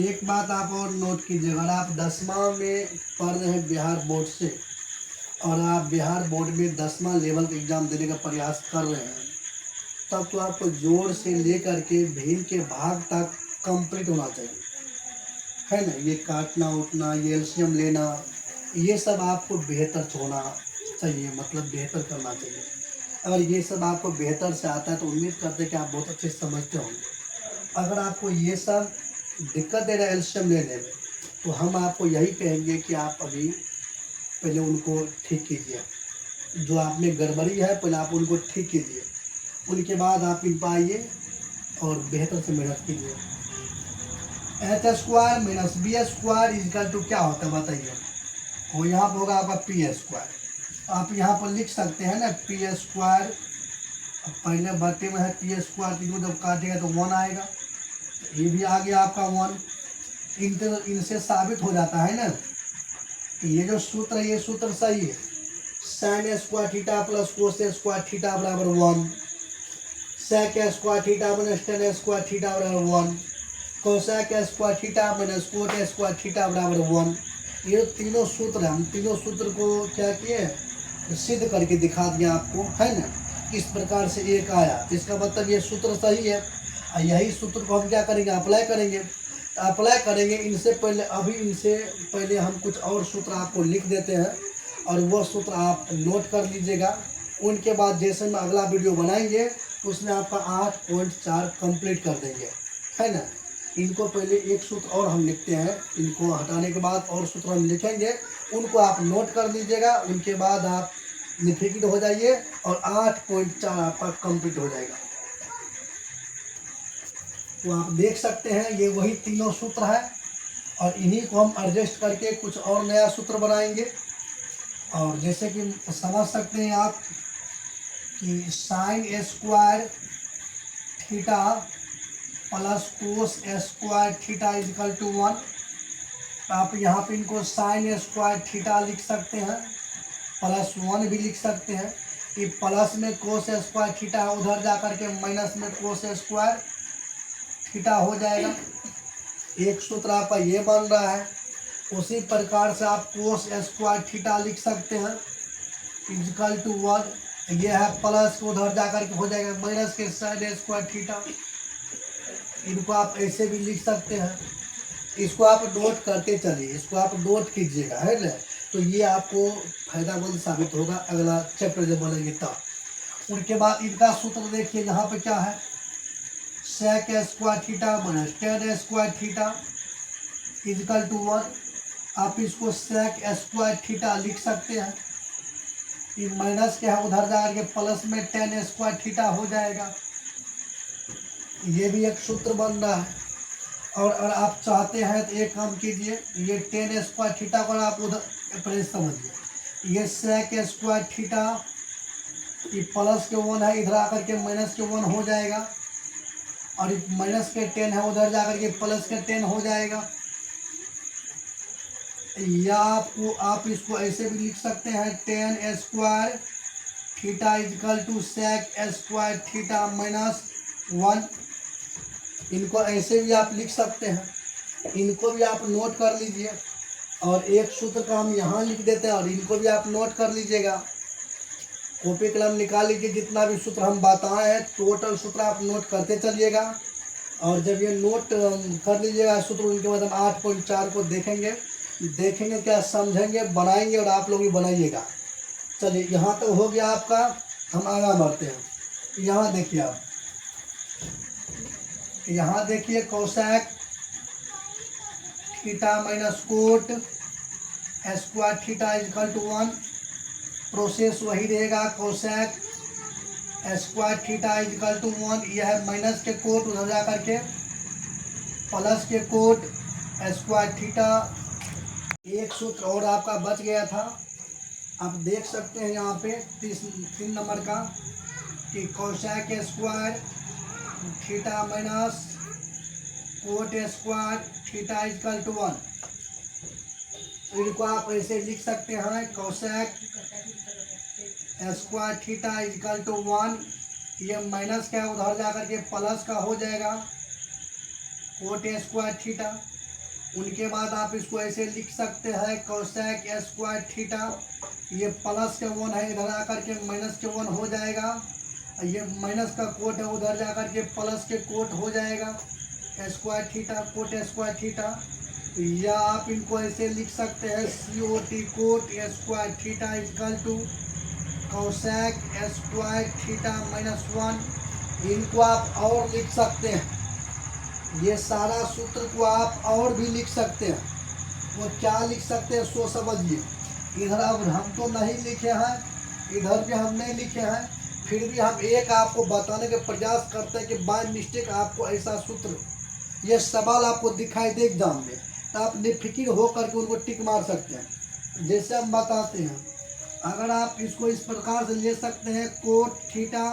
एक बात आप और नोट कीजिए, अगर आप 10वां में पढ़ रहे हैं बिहार बोर्ड से और आप बिहार बोर्ड में 10वां लेवल का एग्ज़ाम देने का प्रयास कर रहे हैं, तब तो आपको जोड़ से लेकर के भिन्न के भाग तक कंप्लीट होना चाहिए, है ना। ये काटना उठना, ये एलसीएम लेना, ये सब आपको बेहतर होना चाहिए, मतलब बेहतर करना चाहिए। अगर ये सब आपको बेहतर से आता है तो उम्मीद करते हैं कि आप बहुत अच्छे समझते होंगे। अगर आपको ये सब दिक्कत दे रहा है एलसीएम लेने में, तो हम आपको यही कहेंगे कि आप अभी पहले उनको ठीक कीजिए। जो आप में गड़बड़ी है पहले आप उनको ठीक कीजिए, उनके बाद आप इन पर आइए और बेहतर से मेहनत कीजिए। H square minus B square equal to क्या होता है बताइए। वो यहाँ पर होगा आपका पी स्क्वायर। आप यहाँ पर लिख सकते हैं ना पी स्क्वायर, पहले बटे में है पी स्क्वायर, तीनों जब काटेगा तो 1 आएगा, तो ये भी आ गया आपका 1। इनसे साबित हो जाता है ना कि ये जो सूत्र है ये सूत्र सही है। Sine square theta plus cos square theta बराबर 1, sec square theta minus tan square theta बराबर 1, cosec square theta minus cot square theta बराबर 1। ये तीनों सूत्र है, हम तीनों सूत्र को क्या किए, सिद्ध करके दिखा दिया आपको, है ना। इस प्रकार से एक आया, इसका मतलब ये सूत्र सही है। और यही सूत्र को हम क्या करेंगे, अप्लाई करेंगे। अप्लाई करेंगे इनसे पहले, अभी इनसे पहले हम कुछ और सूत्र आपको लिख देते हैं और वो सूत्र आप नोट कर लीजिएगा। उनके बाद जैसे हम अगला वीडियो बनाएंगे उसमें आपका 8.4 कंप्लीट कर देंगे, है ना। इनको पहले एक सूत्र और हम लिखते हैं, इनको हटाने के बाद और सूत्र हम लिखेंगे, उनको आप नोट कर लीजिएगा। उनके बाद आप निफिकिर हो जाइए और 8.4 आपका कंप्लीट हो जाएगा। तो आप देख सकते हैं ये वही तीनों सूत्र है और इन्हीं को हम एडजस्ट करके कुछ और नया सूत्र बनाएंगे। और जैसे कि समझ सकते हैं आप कि sine square theta plus cos square theta equal to 1। आप यहाँ पे इनको साइन स्क्वायर थीटा लिख सकते हैं, प्लस 1 भी लिख सकते हैं। ये प्लस में कोस स्क्वायर थीटा उधर जा करके माइनस में कोस स्क्वायर थीटा हो जाएगा। एक सूत्र आपका ये बन रहा है। उसी प्रकार से आप कोस स्क्वायर थीटा लिख सकते हैं इजकल टू 1। ये है प्लस उधर जा करके हो जाएगा माइनस के साइन स्क्वायर थीटा। इनको आप ऐसे भी लिख सकते हैं। इसको आप नोट करते चलिए, इसको आप नोट कीजिएगा, है ना। तो ये आपको फायदामंद साबित होगा अगला चैप्टर जब बनेंगे तब। उनके बाद इनका सूत्र देखिए, यहाँ पे क्या है, sec square theta minus tan square theta equal to 1। आप इसको सेक स्क्वायर थीटा लिख सकते हैं। ये माइनस के है उधर जा करके प्लस में टेन स्क्वायर थीटा हो जाएगा। ये भी एक सूत्र बन रहा है। और अगर आप चाहते हैं तो एक काम कीजिए, ये टेन स्क्वायर थीटा को आप उधर पहले समझिए, ये सेक स्क्वायर थीटा, ये प्लस के 1 है, इधर आकर के माइनस के 1 हो जाएगा। और माइनस के 10 है, उधर जाकर के प्लस के 10 हो जाएगा। या आपको आप इसको ऐसे भी लिख सकते हैं, tan square theta equal to sec square theta minus 1। इनको ऐसे भी आप लिख सकते हैं। इनको भी आप नोट कर लीजिए। और एक सूत्र का हम यहाँ लिख देते हैं और इनको भी आप नोट कर लीजिएगा। कॉपी कलम निकाल लीजिए, जितना भी सूत्र हम बताए हैं टोटल सूत्र आप नोट करते चलिएगा। और जब ये नोट कर लीजिएगा सूत्र, उनके बाद हम 8.4 को देखेंगे क्या समझेंगे, बनाएंगे और आप लोग भी बनाइएगा। चलिए यहाँ तो हो गया आपका, हम आगे बढ़ते हैं। यहाँ देखिए आप, यहाँ देखिए cosec theta minus cot square theta equal to 1। Process वही रहेगा, cosec square theta equal to 1। यह है माइनस के कोट उधर जा करके प्लस के कोट स्क्वायर थीटा। एक सूत्र और आपका बच गया था, आप देख सकते हैं यहाँ पे 3 नंबर का, कि cosec square theta minus cot square theta equal to 1। इनको आप ऐसे लिख सकते हैं, cosec square theta equal to 1। ये माइनस का उधर जा करके प्लस का हो जाएगा कोट स्क्वायर थीटा। उनके बाद आप इसको ऐसे लिख सकते हैं, कोसेक स्क्वायर थीटा, ये प्लस के 1 है, इधर आकर के माइनस के 1 हो जाएगा। ये माइनस का कोट है, उधर जाकर के प्लस के कोट हो जाएगा square theta, cot square theta. या आप इनको ऐसे लिख सकते हैं, COT cot square theta equal to cosec square theta minus 1। इनको आप और लिख सकते हैं, ये सारा सूत्र को आप और भी लिख सकते हैं। वो क्या लिख सकते हैं सो समझिए। इधर अब हम तो नहीं लिखे हैं, इधर भी हम नहीं लिखे हैं, फिर भी हम एक आपको बताने के प्रयास करते हैं कि बाय मिस्टेक आपको ऐसा सूत्र ये सवाल आपको दिखाई दे एग्जाम में, तो आप निफिकिर होकर के उनको टिक मार सकते हैं। जैसे हम बताते हैं, अगर आप इसको इस प्रकार से ले सकते हैं, कोट थीटा,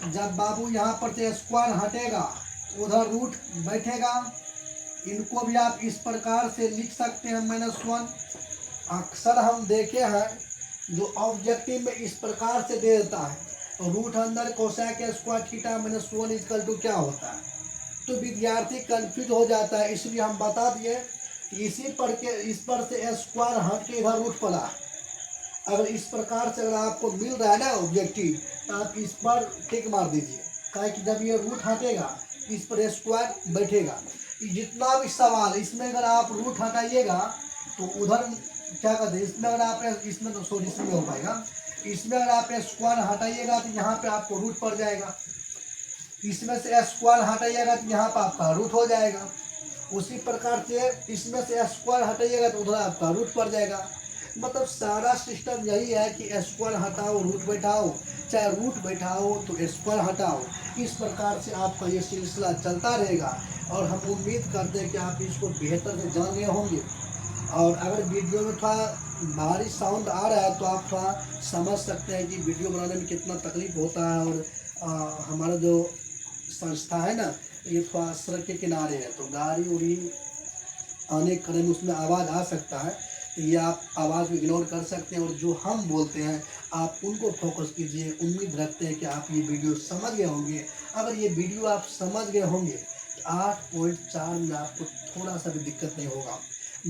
जब बाबू यहाँ पर से स्क्वायर हटेगा उधर रूट बैठेगा। इनको भी आप इस प्रकार से लिख सकते हैं -1। अक्सर हम देखे हैं जो ऑब्जेक्टिव में इस प्रकार से दे देता है, तो रूट अंदर cosec square theta -1 equal to क्या होता है, तो विद्यार्थी कंफ्यूज हो जाता है। इसलिए हम बता दिए कि इस पर से स्क्वायर हट के इधर रूट पड़ा है। अगर इस प्रकार से अगर आपको मिल रहा है ना ऑब्जेक्टिव, तो आप इस पर टिक मार दीजिए, क्या कि जब ये रूट हटेगा इस पर स्क्वायर बैठेगा। जितना भी सवाल इसमें अगर आप रूट हटाइएगा तो उधर क्या कहते हैं, इसमें अगर आप इसमें तो सॉरी इसमें हो पाएगा, इसमें अगर आप स्क्वायर हटाइएगा तो यहाँ पे आपको रूट पड़ जाएगा, इसमें से स्क्वायर हटाइएगा तो यहाँ पर आपका रूट हो जाएगा। उसी प्रकार से इसमें से स्क्वायर हटाइएगा तो उधर आपका रूट पड़ जाएगा। मतलब सारा सिस्टम यही है कि स्क्वायर हटाओ रूट बैठाओ, चाहे रूट बैठाओ तो स्क्वायर हटाओ। इस प्रकार से आपका ये सिलसिला चलता रहेगा और हम उम्मीद करते हैं कि आप इसको बेहतर से जान गए होंगे। और अगर वीडियो में थोड़ा भारी साउंड आ रहा है तो आप थोड़ा समझ सकते हैं कि वीडियो बनाने में कितना तकलीफ होता है। और हमारा जो संस्था है ना, ये थोड़ा सड़क के किनारे है, तो गाड़ी उड़ी आने करे में उसमें आवाज़ आ सकता है, तो ये आप आवाज़ को इग्नोर कर सकते हैं और जो हम बोलते हैं आप उनको फोकस कीजिए। उम्मीद रखते हैं कि आप ये वीडियो समझ गए होंगे। अगर ये वीडियो आप समझ गए होंगे तो 8.4 में आपको थोड़ा सा भी दिक्कत नहीं होगा।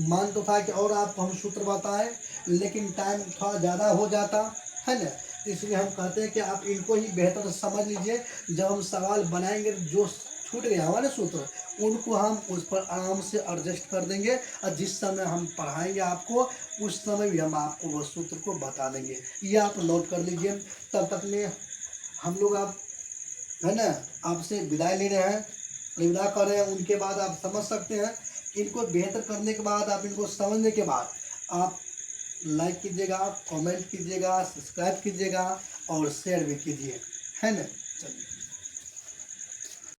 मान तो था कि और आपको हम सूत्र बताएं, लेकिन टाइम थोड़ा ज़्यादा हो जाता है ना, तो इसलिए हम कहते हैं कि आप इनको ही बेहतर समझ लीजिए। जब हम सवाल बनाएंगे तो जो छूट गया हमारे सूत्र, उनको हम उस पर आराम से एडजस्ट कर देंगे और जिस समय हम पढ़ाएंगे आपको उस समय भी हम आपको वो सूत्र को बता देंगे। ये आप नोट कर लीजिए। तब तक में हम लोग आप है ना आपसे विदाई ले रहे हैं, विदा कर रहे हैं। उनके बाद आप समझ सकते हैं, इनको बेहतर करने के बाद आप इनको समझने के बाद आप लाइक कीजिएगा, कमेंट कीजिएगा, सब्सक्राइब कीजिएगा और शेयर भी कीजिए, है ना। चलिए।